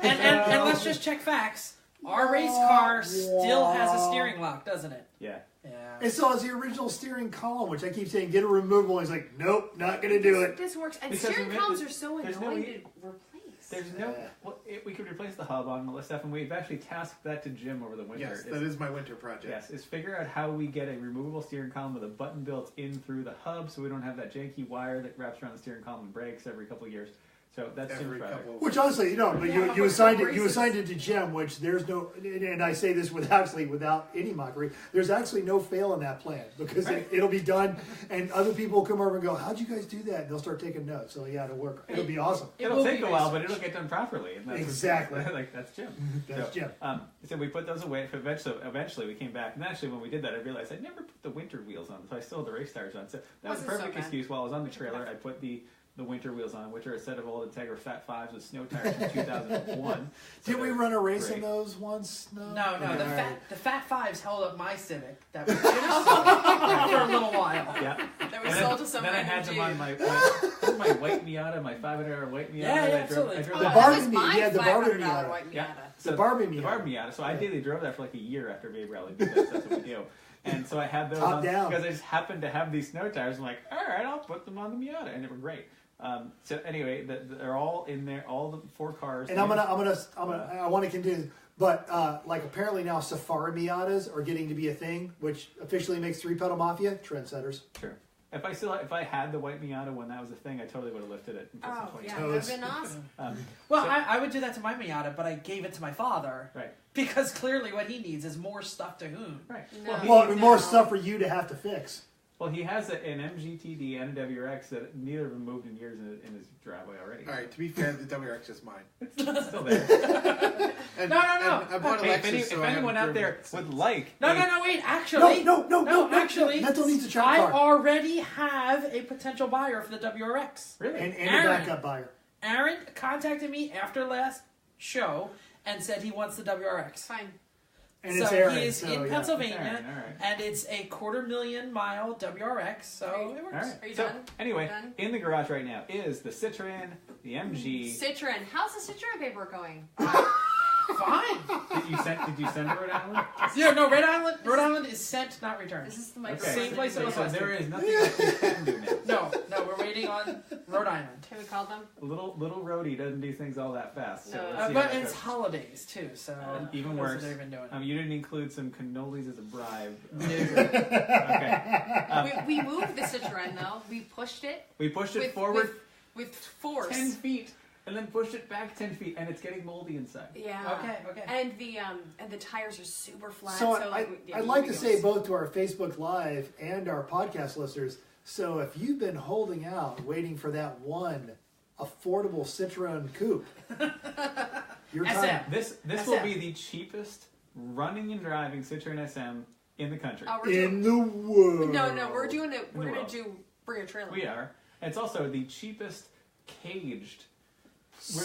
And let's just check facts. Our race car still has a steering lock, doesn't it? Yeah. Yeah. It still has the original steering column, which I keep saying, get a removable. He's like, nope, not going to do it. This works. And Because steering columns are so there's no annoying way- to replace. There's no. Well, we could replace the hub on all this stuff, and we've actually tasked that to Jim over the winter. Yes, that is my winter project. Yes, is figure out how we get a removable steering column with a button built in through the hub, so we don't have that janky wire that wraps around the steering column and breaks every couple of years. So that's Every Jim's project. couple of Which honestly, but Yeah, you assigned it. races. You assigned it to Jim, which there's no. And I say this without any mockery. There's actually no fail in that plan because it'll be done, and other people will come over and go, "How'd you guys do that?" And they'll start taking notes. So yeah, it'll work. It'll be awesome. It'll take a while, but it'll get done properly. And that's Exactly. Like that's Jim. That's Jim. So we put those away. Eventually, we came back, and actually, when we did that, I realized I never put the winter wheels on, so I still had the race tires on. So that was a Wasn't so perfect bad. excuse. While I was on the trailer, I put the winter wheels on, which are a set of old Integra Fat 5s with snow tires from 2001. So Did we they're run a race great. in those once? No, Okay. the Fat Fives held up my Civic that was for a little while. Yeah. That we And sold to some then I random had them dude. on my white Miata, my 500 white Miata. Yeah, that absolutely. I drove Oh, The that- that Barbie was Miata, my yeah, the Barbie $500 Miata. white Miata. Yeah. The Barbie Miata. The Barbie Miata. So I daily drove that for like a year after Babe Rally because that's what we do. And so I had those Top on down. because I just happened to have these snow tires. I'm like, all right, I'll put them on the Miata, and they were great. So anyway, they're all in there, all the 4 cars. And I want to continue, but like apparently now Safari Miatas are getting to be a thing, which officially makes 3-pedal mafia trendsetters. Sure. If I had the white Miata when that was a thing, I totally would have lifted it and put some Oh, 20. yeah, that would have been awesome. Well, So- I would do that to my Miata, but I gave it to my father Right. because clearly what he needs is more stuff to whom. Right. No. Well, No. more stuff for you to have to fix. Well, he has an MGTD and a WRX that neither of them moved in years in his driveway already. All right, to be fair, the WRX is mine. It's still there. And, No. and I bought a Hey, Lexus, if so I anyone haven't out there driven it would since. like, No, wait, actually. No, actually. Mental needs a trap I car. already have a potential buyer for the WRX. really, And a Aaron. backup buyer. Aaron contacted me after last show and said he wants the WRX. Fine. And so it's Aaron. he is so, in yeah. Pennsylvania, Aaron, all right. and it's a 250,000-mile WRX, so it works. All right. Are you So done? anyway, Done? in the garage right now is the Citroen, the MG. Citroen. How's the Citroen paper going? Fine. Did you send to Rhode Island? Yeah, no, Rhode Island is sent, not returned. Is this the Okay. microphone? Same place it was So last there week. is nothing else we can do now. No, we're waiting on Rhode Island. Can we call them? Little roadie doesn't do things all that fast. So No. let's see But how that it's goes. holidays too, so Even what else worse. have they been doing? You didn't include some cannolis as a bribe. No. Okay. We moved the Citroen though. We pushed it We pushed it with, forward with force. 10 feet and then pushed it back 10 feet, and it's getting moldy inside. Yeah. Okay. And the tires are super flat. So I'd like to we say go- both to our Facebook Live and our podcast listeners, so if you've been holding out, waiting for that one affordable Citroen coupe, your time. SM. This will be the cheapest running and driving Citroen SM in the country. Oh, we're In doing, the world. no, we're doing it. We're the gonna world. do bring a trailer. We are. It's also the cheapest caged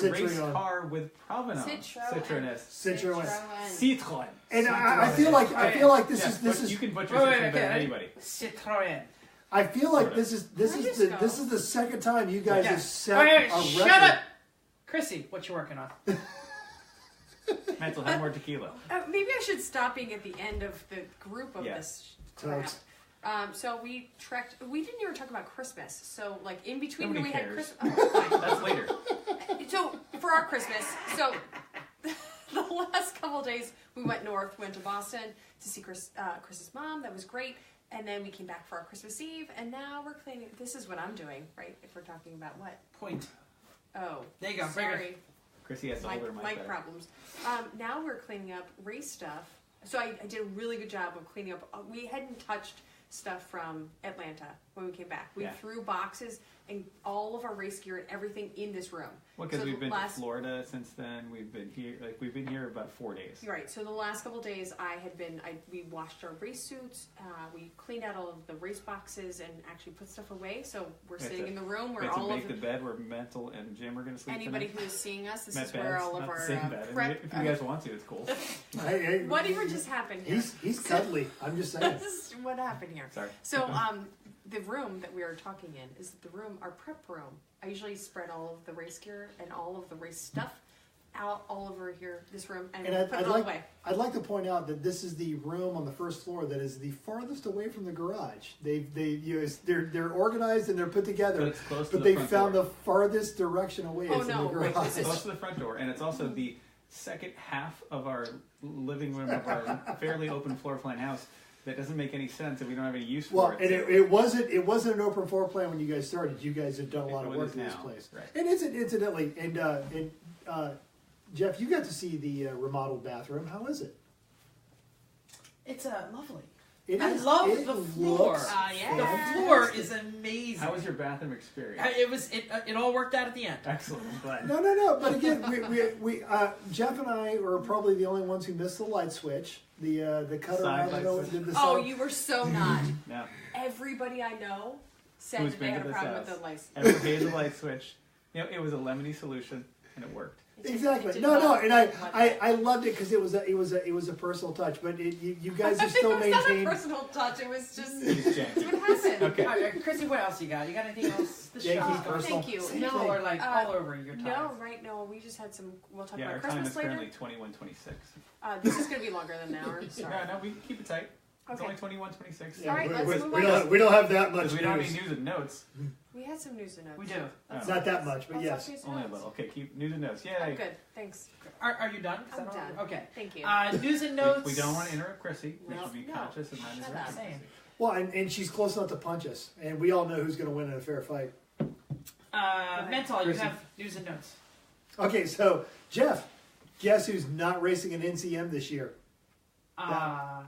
race Citroen. car with provenance. Citroen. Citroen. Citroen. Citroen. And I feel like this Yeah, is but you can butcher Wait, Citroen okay. better than anybody. Citroen. I feel like Sort of. this is Where'd this go? the second time you guys Yeah. have set Wait, a record. shut up, Chrissy. What you working on? Mental, have more tequila. Maybe I should stop being at the end of the group of Yeah. this crap. Totes. So we trekked. We didn't even talk about Christmas. So like in between Nobody we had cares. Christmas. Oh, That's later. fine. So for our Christmas, so the last couple of days we went north. Went to Boston to see Chris's mom. That was great. And then we came back for our Christmas Eve. And now we're cleaning. This is what I'm doing, right? If we're talking about what? Point. Oh, There you go. Bring it. sorry. Chrissy has to hold her mic mic better. problems. Now we're cleaning up race stuff. So I did a really good job of cleaning up. We hadn't touched stuff from Atlanta when we came back. We Yeah. threw boxes and all of our race gear and everything in this room. Well, because So we've been last- to Florida since then. We've been here. We've been here about 4 days. Right. So the last couple of days, we washed our race suits. We cleaned out all of the race boxes and actually put stuff away. So we're We had sitting to- in the room We where had to all make of the bed where Mental and Jim are going to sleep anybody tonight. who is seeing us, this Met is where beds, all of not our the same bed. I mean, prep. if you guys want to, it's cool. Hey, Whatever just happened here. He's cuddly. I'm just saying. This is what happened here. Sorry. So, the room that we are talking in is the room, our prep room. I usually spread all of the race gear and all of the race stuff out all over here, this room, and, And put it all away. I'd like to point out that this is the room on the first floor that is the farthest away from the garage. They're organized and they're put together, But it's close to but the they front found door. the farthest direction away Oh, from no, the wait, garage. this It's is- close to the front door, and it's also the second half of our living room of our fairly open floor plan house that doesn't make any sense and we don't have any use for Well, it. and it wasn't an open floor plan when you guys started. You guys had done a lot of It work is in this now, place. right. And incidentally, Jeff, you got to see the remodeled bathroom. How is it? It's lovely. It I is- love it the floor. looks Yeah. The fantastic. floor is amazing. How was your bathroom experience? It all worked out at the end. Excellent. I'm glad. No. But again, we Jeff and I were probably the only ones who missed the light switch. The cutter Side around light the switch. the Oh, side. you were so not. No. Everybody I know said Who's that they been had to a this problem with house? the lights. Everyone paid the light switch. You know, it was a lemony solution, and it worked. Exactly. It No, did and not- I loved it because it was a personal touch. But you guys have still It was not a maintained. personal touch. It was just It's janky. what happened. Okay. All right, Chrissy, what else you got? You got anything else? The Yankees shop? personal. Thank you. Same No, thing. or like Uh, all over your time. No, right? No, we just had some. We'll talk Yeah, our about time Christmas is later. currently 21:26. This is going to be longer than an hour. Sorry. No, we keep it tight. It's Okay. only 21:26. All right, let's move we on. don't have that much Because we don't have news. any news and notes. We had some news and notes. We do. Let's- Not that much, but let's yes. talk news and Only a notes. little. Okay, keep news and notes. Yay. I'm good. Thanks. Are you done? 'Cause I I'm don't- done. Okay. Thank you. News and notes. We don't want to interrupt Chrissy. We No. should be No. conscious of not Shut interrupting up. Chrissy. Well, and she's close enough to punch us, and we all know who's going to win in a fair fight. Mental, you Chrissy. have news and notes. Okay, so Jeff, guess who's not racing in NCM this year?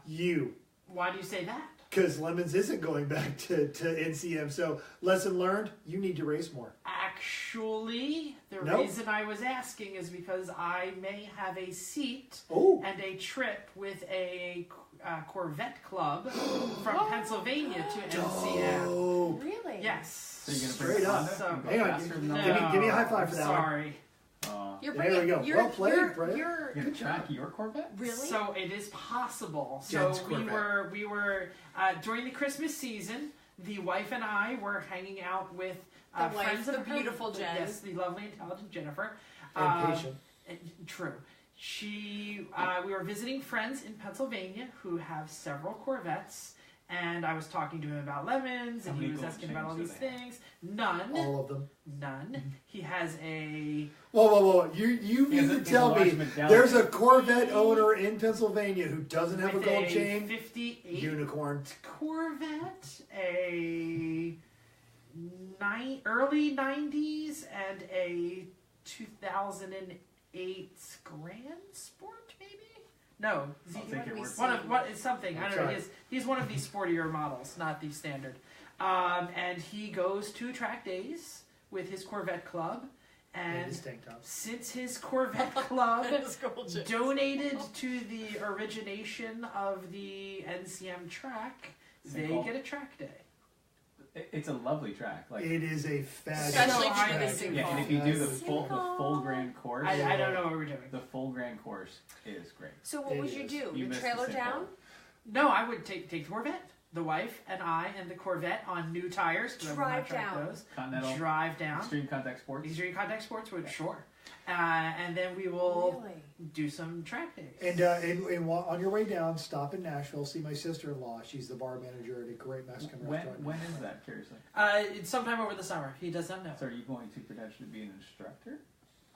You. Why do you say that? Because Lemons isn't going back to NCM. So, lesson learned, you need to race more. Actually, the No. reason I was asking is because I may have a seat Oh, and a trip with a Corvette club from Pennsylvania to NCM. oh. Really? Yes. So you're going to Straight bring up. Honda? So- You go Hang on, faster than No, Honda? give me a high five for I'm that one. Sorry. You're There bringing. we go. You're, Well played, you're, Brett. You're You're going to track your Corvette? really. So it is possible. Jen's So Corvette. we were during the Christmas season. The wife and I were hanging out with The wife, friends of the her- beautiful Jen. Yes, the lovely, intelligent Jennifer. And patient. True. We were visiting friends in Pennsylvania who have several Corvettes, and I was talking to him about Lemons, How and he many was gold asking about all chains these do they have? things. None. All of them. None. He has a Whoa. You He mean has to a tell large me medallion. there's a Corvette owner in Pennsylvania who doesn't have a with gold chain? 58 Unicorn. Corvette, a early 90s, and a 2008 Grand Sport, maybe? No, I'll take your word for one it. of what is something. I don't know. Sorry. He's one of these sportier models, not the standard. And he goes to track days with his Corvette club, And and his tank top. since his Corvette club It's gorgeous. donated to the origination of the NCM track, they Single. get a track day. It's a lovely track. Like, It is a fabulous Especially So I- through the track. single. yeah, and if you do the Single. full grand course, I don't know what we're doing. the full grand course is great. So what It would you is. do? You You missed trailer the down? single. No, I would take the Corvette, the wife and I, and the Corvette on new tires. 'cause I will not Drive track down. those. Continental, Drive down. Extreme Contact Sports. Extreme Contact Sports would sure. And then we will Really? do some track days. And on your way down, stop in Nashville, see my sister-in-law. She's the bar manager at a great Mexican restaurant. When is that, curiously? It's sometime over the summer. He does not know. So are you going to potentially be an instructor?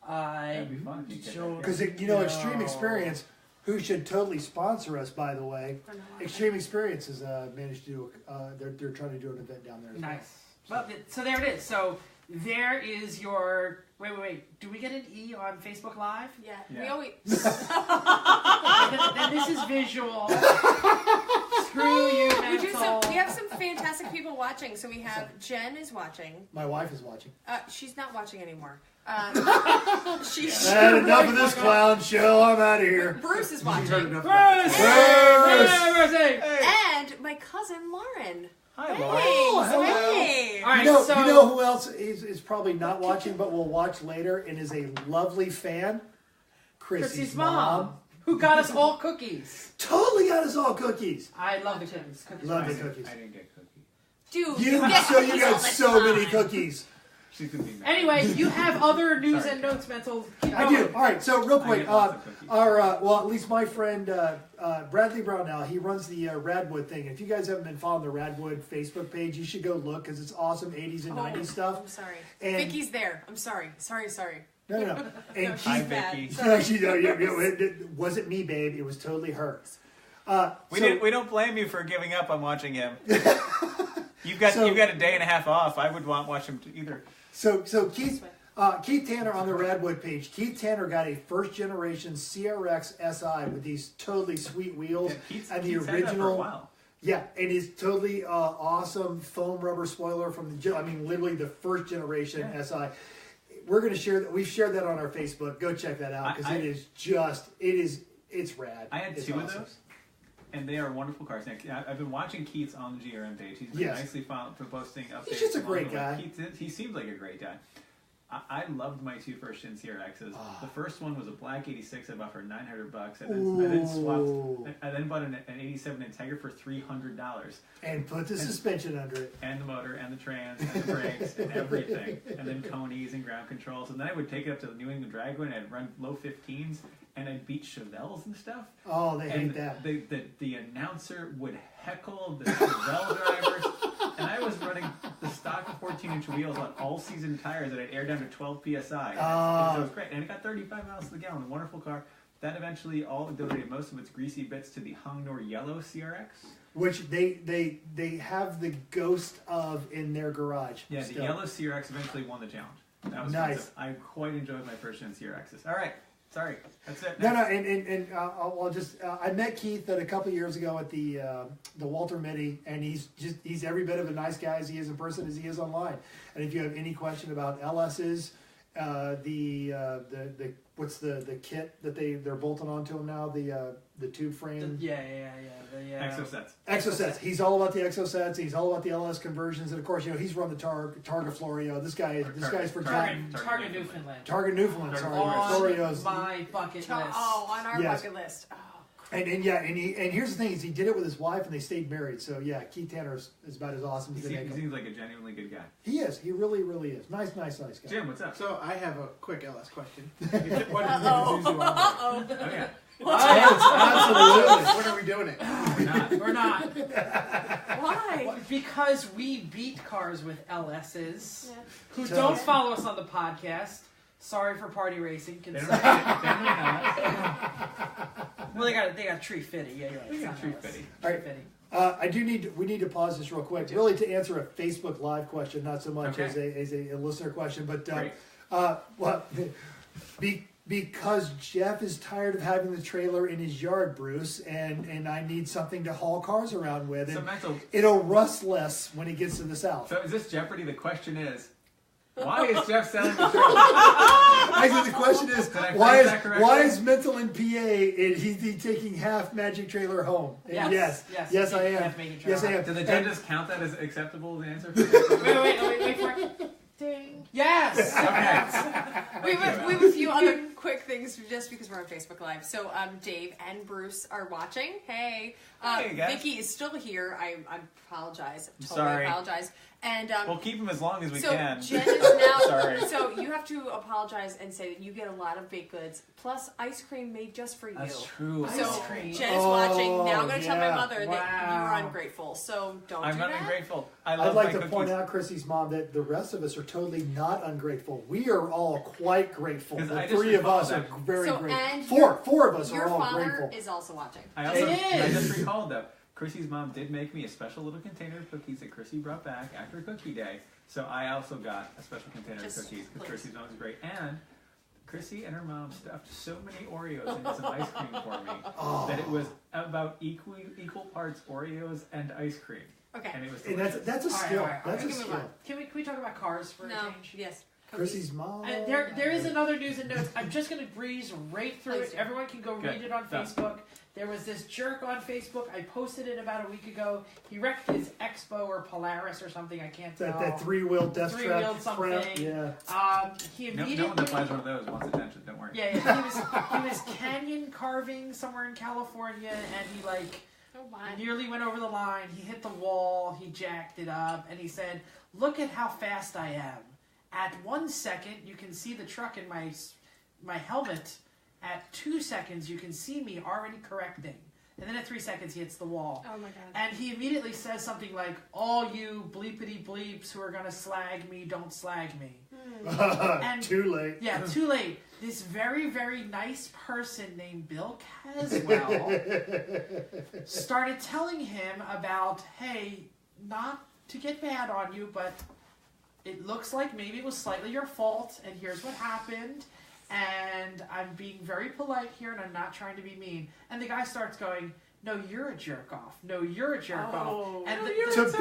I That'd be fun if you could. don't Because know. Extreme Experience, who should totally sponsor us, by the way. Or not? Extreme Experience has managed to do. They're trying to do an event down there. As Nice. Well, so there it is. So there is your Wait. Do we get an E on Facebook Live? Yeah. Yeah. We always. Then this is visual. Screw you, mental. We have some fantastic people watching. So we have Jen is watching. My wife is watching. She's not watching anymore. She's Enough of this clown show. I'm out of here. Bruce is You've heard watching. enough about this. And my cousin Lauren. Hi, Hey. Lauren. Hey. All right, You so know who else is probably not watching, but will watch later and is a lovely fan? Chrissy's mom, who got us all cookies. Totally got us all cookies. I love the cookies. Love I the didn't- cookies. I didn't get cookies. Dude, You get cookies got all the so many time. cookies. She's gonna be mad. Anyway, you have other news Sorry. and notes, mental. Keep I going. do. All right. So real I quick, get lots of cookies. well, at least my friend Bradley Brownell, he runs the Radwood thing. If you guys haven't been following the Radwood Facebook page, you should go look because it's awesome 80s and 90s stuff. I'm sorry. And- Vicky's there. I'm sorry. Sorry. No. And No, she's Hi, she's bad. Vicky. Sorry. it wasn't me, babe. It was totally her. We don't blame you for giving up on watching him. You've got a day and a half off. I would watch him either. So Keith Tanner on the Radwood page. Keith Tanner got a first generation CRX SI with these totally sweet wheels Keith's and the had that for a original. while. Yeah, and his totally awesome foam rubber spoiler from literally the first generation SI. We're going to share that. We've shared that on our Facebook. Go check that out because it's rad. I had It's two of awesome. those, and they are wonderful cars. Now, I've been watching Keith's on the GRM page. He's been Yes. nicely posting updates. He's just a along great the way. guy. He seems like a great guy. I loved my two first gen CRXs. The first one was a black 86 I bought for $900. I then swapped. I then bought an 87 Integra for $300. And put the suspension under it. And the motor, and the trans, and the brakes, and everything. And then conies and ground controls. And then I would take it up to the New England Dragway, and I'd run low 15s, and I'd beat Chevelles and stuff. Oh, they And hate that. the announcer would heckle the Chevelle drivers. And I was running the stock 14-inch wheels on all-season tires that I'd air down to 12 PSI. And so it was great. And it got 35 miles to the gallon. A wonderful car. That eventually all donated most of its greasy bits to the Hung Nor Yellow CRX. Which they have the ghost of in their garage. Yeah, the still. yellow CRX eventually won the challenge. That was Nice. fun. I quite enjoyed my first gen CRXs. All right, sorry, that's it. No, Next. and I'll just I met Keith a couple years ago at the Walter Mitty, and he's every bit of a nice guy as he is in person as he is online. And if you have any question about LS's, the what's the kit that they're bolting onto them now, the tube frame. Yeah. Exosets. Exosets. He's all about the exosets. He's all about the LS conversions, and of course, he's run the Targa Florio. This guy's forgotten. Target Newfoundland. Targa Newfoundland. Sorry, On Florio's. my bucket list. Oh, on our Yes. bucket list. Oh. And here's the thing: is he did it with his wife, and they stayed married. So yeah, Keith Tanner is about as awesome He as they make him. seems like a genuinely good guy. He is. He really is. Nice guy. Jim, what's up? So I have a quick LS question. What are Oh yeah, Absolutely. When are we doing it? We're not. Why? Because we beat cars with LSs Yeah. who Tell don't us. follow us on the podcast. Sorry for party racing. they don't, Consent. they don't not. Well, they got Tree Fitty. Yeah, you're right. They It's got not Tree LS. Fitty. All right. Tree Fitty. We need to pause this real quick, really to answer a Facebook Live question, not so much Okay. as a listener question, but Great. because Jeff is tired of having the trailer in his yard, Bruce, and I need something to haul cars around with, So and Maxwell, it'll rust less when he gets to the south. so is this Jeopardy? The question is, why is Jeff selling the trailer? Actually, the question is, Did I why phrase is that correctly? why is Mental in PA and he's taking half Magic Trailer home? And Yes. yes, I am. Half Magic Yes, I Trailer. am. Do the And- judges count that as acceptable as an answer? Wait for it. Ding. Yes. Okay. We have a few other quick things just because we're on Facebook Live. So Dave and Bruce are watching. Hey. Hey, guys. Vicky is still here. I apologize. Totally Sorry. apologize. And We'll keep him as long as we so can. Jen is now. Sorry. So you have to apologize and say that you get a lot of baked goods plus ice cream made just for you. That's true. So Ice cream. Jen is watching. Now I'm going to tell my yeah. mother that you Wow. are ungrateful. So don't I'm do not that. ungrateful. I love I'd like my to cookies. point out, Chrissy's mom, that the rest of us are totally not ungrateful. We are all quite grateful. 'Cause The I just three of recall us are that- very So, grateful. and Four of us Your are all father grateful. is also watching. I also It I is. just recalled though, Chrissy's mom did make me a special little container of cookies that Chrissy brought back after Cookie Day So I also got a special container Just of cookies because please. Chrissy's mom is great. And Chrissy and her mom stuffed so many Oreos into some ice cream for me that it was about equal parts Oreos and ice cream. Okay. And it was And delicious. that's a skill. All right. That's a We can move skill. on. Can we talk about cars for a No. change? Yes. Chrissy's mom. There is another news and notes. I'm just going to breeze right through Please it. do. Everyone can go Okay, read it on done. Facebook. There was this jerk on Facebook. I posted it about a week ago. He wrecked his Expo or Polaris or something. I can't tell. That three-wheel death Three-wheeled trap something. crap. Yeah. He No, immediately. no one that buys one of those wants attention. Don't worry. Yeah, he was canyon carving somewhere in California, and he Oh my. nearly went over the line. He hit the wall. He jacked it up, and he said, "Look at how fast I am. At 1 second, you can see the truck in my helmet. At 2 seconds, you can see me already correcting. And then at 3 seconds, he hits the wall." Oh my god. And he immediately says something like, "All you bleepity bleeps who are gonna slag me, don't slag me." And- Too late. Yeah, too late. This very, very nice person named Bill Caswell started telling him about, hey, not to get bad on you, but it looks like maybe it was slightly your fault, and here's what happened, and I'm being very polite here, and I'm not trying to be mean. And the guy starts going, "No, you're a jerk off. No, you're a jerk off." And To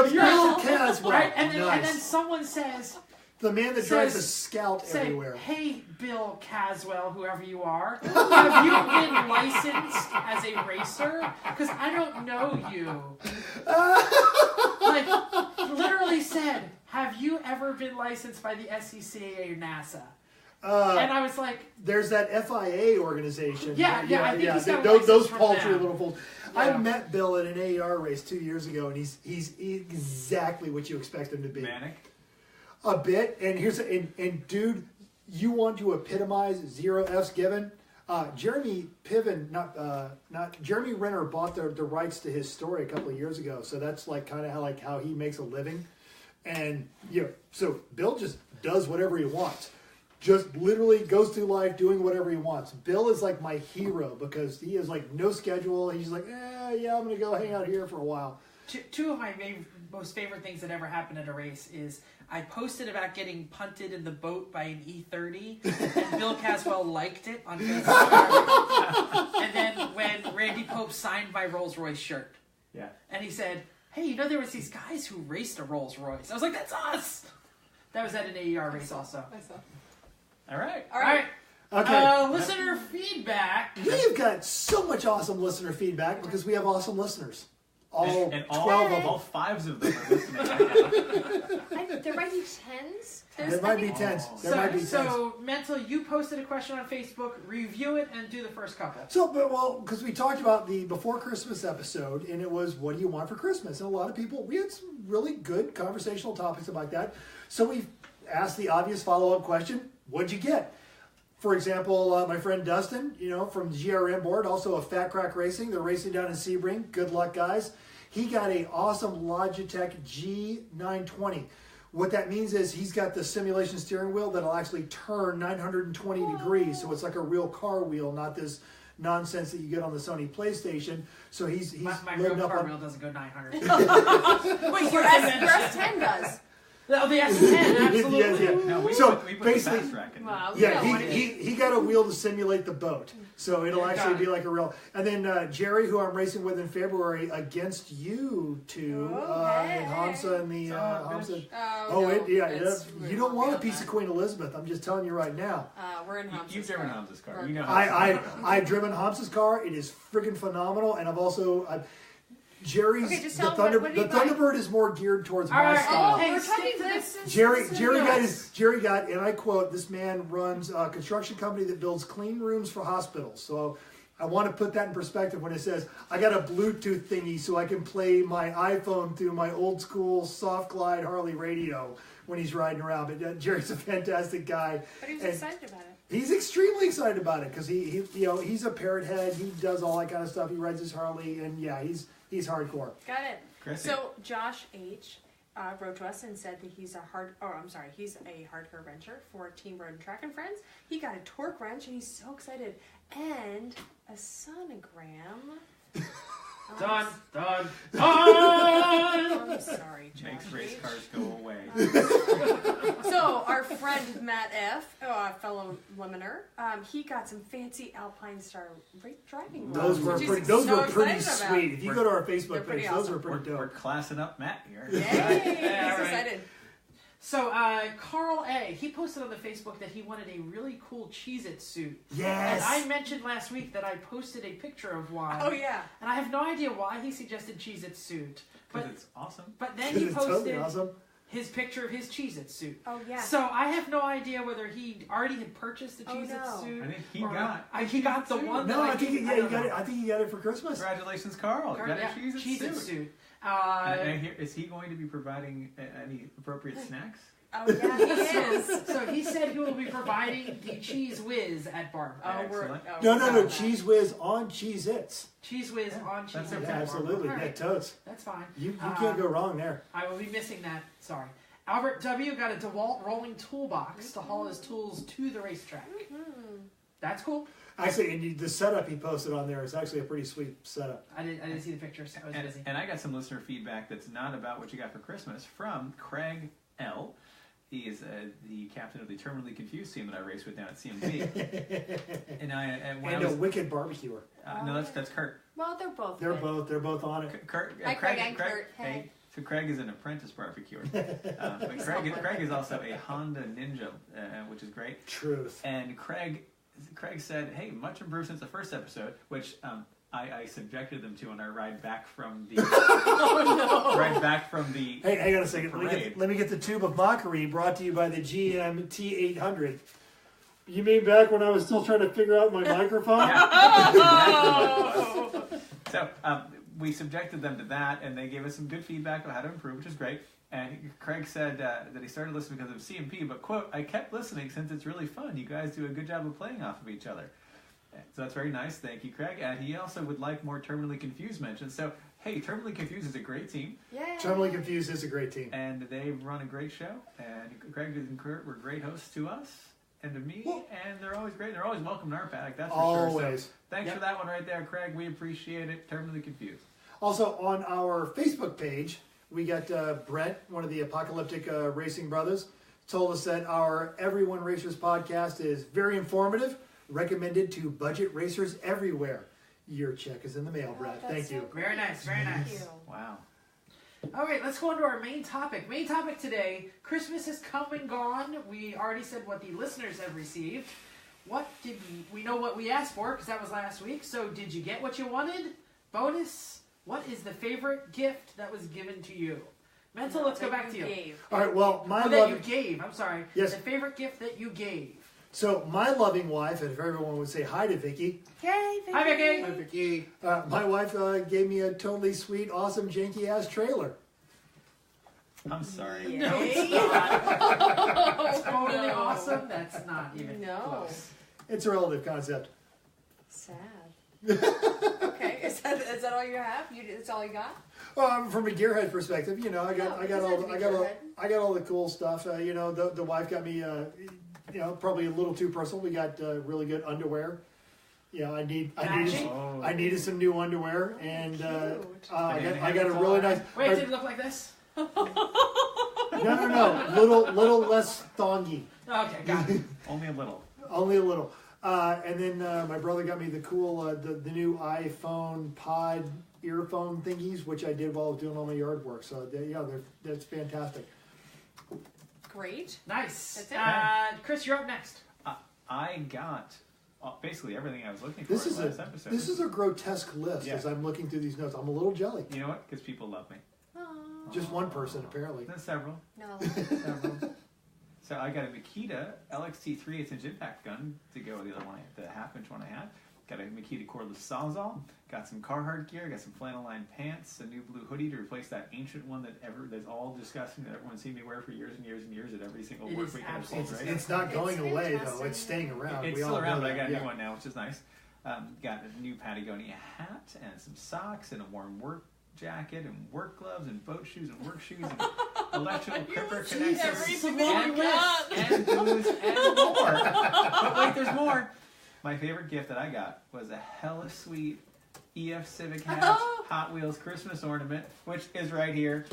Bill Caswell. right? And then Nice. someone says, The man that drives a says- Scout say, everywhere. "Hey, Bill Caswell, whoever you are, have you been licensed as a racer? Because I don't know you." Like, literally said, "Have you ever been licensed by the SCCA or NASA?" And I was like, There's that FIA organization. Yeah, I think he's got a Those license from paltry them. little fools. Yeah. I met Bill at an AER race 2 years ago, and he's exactly what you expect him to be. Manic. A bit, and and dude, you want to epitomize 0 F's given? Jeremy Piven, not Jeremy Renner bought the rights to his story a couple of years ago, so that's like kind of how he makes a living, and so Bill just does whatever he wants, just literally goes through life doing whatever he wants. Bill is like my hero because he has like no schedule. He's like, yeah, I'm gonna go hang out here for a while. two of my most favorite things that ever happened at a race is I posted about getting punted in the boat by an E30, and Bill Caswell liked it on Facebook. And then when Randy Pope signed my Rolls Royce shirt, Yeah. and he said, "Hey, there was these guys who raced a Rolls Royce." I was like, "That's us." That was at an AER race also. All right. All right. Okay. Listener feedback. We've got so much awesome listener feedback because we have awesome listeners. All And 12 of them. all 5 of them are listening. There might be tens. There might be tens. There might be tens. So, Mental, you posted a question on Facebook. Review it and do the first couple. So, because we talked about the Before Christmas episode, and it was, what do you want for Christmas? And a lot of people, we had some really good conversational topics about that. So we asked the obvious follow-up question, what'd you get? For example, my friend Dustin, from the GRM board, also a Fat Crack Racing. They're racing down in Sebring. Good luck, guys. He got a awesome Logitech G920. What that means is he's got the simulation steering wheel that'll actually turn 920 degrees. So it's like a real car wheel, not this nonsense that you get on the Sony PlayStation. So he's My loading real up car on... wheel doesn't go 900. Wait, your S10 does. Oh, the S10, absolutely. Yeah. No, we So, put the basically- fast track in there. Wow. Yeah, we don't wanna he got a wheel to simulate the boat, so it'll Yeah, actually got be it. like a real. And then Jerry, who I'm racing with in February against you two, Okay. and Hamza and the Oh, Hamza. Oh, no, It's we you don't won't want be a on piece that. of Queen Elizabeth. I'm just telling you right now. We're in Hamza's You've driven car. Hamza's car. We're- You know how I've driven Hamza's car. It is friggin' phenomenal, and I've also Jerry's Okay, just the tell him what did he the buy? Thunderbird is more geared towards All my right. style. Oh, Hey, we're stick talking to this. this. Jerry got, and I quote, this man runs a construction company that builds clean rooms for hospitals. So I want to put that in perspective when it says, I got a Bluetooth thingy so I can play my iPhone through my old school soft glide Harley radio when he's riding around. But Jerry's a fantastic guy. But he was And excited about it. He's extremely excited about it because he's a parrot head. He does all that kind of stuff. He rides his Harley, and yeah, he's hardcore. Got it. Chrissy. So Josh H. Wrote to us and said that he's a hardcore wrencher for Team Road and Track and Friends. He got a torque wrench and he's so excited, and a sonogram Done. I'm sorry, Josh. Makes race cars go away. So our friend Matt F, fellow leminer, he got some fancy Alpine Star driving Those gloves, were which he's those so were pretty excited about. sweet. If you go to our They're Facebook pretty page, those awesome. are pretty We're dope. classing up Matt here. Yay! Yeah, He's right. excited. So, Carl A, he posted on the Facebook that he wanted a really cool Cheez-It suit. Yes. And I mentioned last week that I posted a picture of one. Oh yeah. And I have no idea why he suggested Cheez-It suit. Because But, it's awesome. but then he It's posted totally awesome. his picture of his Cheez-It suit. Oh yeah. So I have no idea whether he already had purchased the Oh, Cheez-It no. suit. I think he or- got. he got the suit. one No, that I think gave- yeah, don't you got know. it. I think you got it for Christmas. Congratulations, Carl. You got Yeah, a Cheez-It Cheez-It suit. suit. And I hear, is he going to be providing any appropriate snacks? Oh yeah, he is. So he said he will be providing the Cheese Whiz at Barb. Oh, we're, Excellent. oh, No, we're no, proud no. of that. Cheese Whiz on Cheez-Its. Cheese Whiz on Cheese that's Whiz okay. Yeah, at Barb. absolutely. All Yeah, right. totes. That's fine. You can't go wrong there. I will be missing that. Sorry. Albert W. got a DeWalt rolling toolbox to haul his tools to the racetrack. That's cool. Actually, and the setup he posted on there is actually a pretty sweet setup. I didn't see the pictures. I was busy. And I got some listener feedback that's not about what you got for Christmas from Craig L. He is the captain of the Terminally Confused team that I race with down at CMP. and when And I was, a wicked barbecuer. no, that's Kurt. Well, they're both. They're good. they're both on it. Kurt, Hi, Craig and Kurt. Hey. So Craig is an apprentice barbecuer. But Craig is also a Honda Ninja, which is great. Truth. And Craig said, "Hey, much improved since the first episode," which I subjected them to on our ride back from the ride back from the. Hey, hang on a second. Parade. Let me get the tube of mockery brought to you by the GM T800. You mean back when I was still trying to figure out my microphone? So we subjected them to that, and they gave us some good feedback on how to improve, which is great. And Craig said that he started listening because of CMP, but quote, "I kept listening since it's really fun. You guys do a good job of playing off of each other." So that's very nice. Thank you, Craig. And he also would like more Terminally Confused mentions. So, hey, Terminally Confused is a great team, Yay. Terminally Confused is a great team. and they've run a great show. And Craig and Kurt were great hosts to us and to me, and they're always great. They're always welcome in our paddock, that's for sure. Always. So, thanks for that one right there, Craig. We appreciate it. Terminally Confused. Also, on our Facebook page, we got Brent, one of the Apocalyptic Racing Brothers, told us that our Everyone Racers podcast is very informative, recommended to budget racers everywhere. Your check is in the mail, Brent. That's Thank so you. cool. Very nice, very Thank nice. you. Wow. All right, let's go on to our main topic. Main topic today, Christmas has come and gone. We already said what the listeners have received. What did we know what we asked for, because that was last week. So did you get what you wanted? Bonus, what is the favorite gift that was given to you? Mental, let's go back to you. Gave. All right, well, my Oh, that you loving, gave, I'm sorry. Yes. The favorite gift that you gave. so my loving wife, and if everyone would say hi to Vicky, Yay, Hi, Vicky. Hi, Vicky. my wife gave me a totally sweet, awesome, janky ass trailer. I'm sorry. Yay. No, it's not. Totally awesome. That's not even No. close. It's a relative concept. Sad. Okay, is that all you have? That's all you got? Well, from a gearhead perspective, you know, I got No, I it got doesn't all have to be I got all, gearhead. I got all the cool stuff. You know, the wife got me, you know, probably a little too personal. We got really good underwear. Yeah, I needed some new underwear, and Cute. I got a really nice. Wait, did it look like this? No, little less thongy, Okay, got it. Only a little. only a little. And then my brother got me the cool the new iPhone pod earphone thingies, which I did while I was doing all my yard work. So that's fantastic. Great. Nice. That's it. Chris, you're up next. I got basically everything I was looking for This in is the last episode. this is a grotesque list Yeah. as I'm looking through these notes. I'm a little jelly. You know what? Because people love me. Aw. Just one person apparently. There's several. No. Several. So I got a Makita LXT 3/8" impact gun to go with the other one, the half-inch one I had. Got a Makita cordless Sawzall. Got some Carhartt gear. Got some flannel lined pants. A new blue hoodie to replace that ancient one that's all disgusting that everyone's seen me wear for years and years and years at every single It work is week I've absolutely seen. Right? It's not going It's away fantastic. though. It's staying around. It's We still all around, know but I that. got a Yeah. new one now, which is nice. Got a new Patagonia hat and some socks and a warm work jacket and work gloves and boat shoes and work shoes and electrical clipper connectors everything and, you got. and booze and more. But wait, there's more. My favorite gift that I got was a hella sweet EF Civic Hatch Oh. Hot Wheels Christmas ornament, which is right here.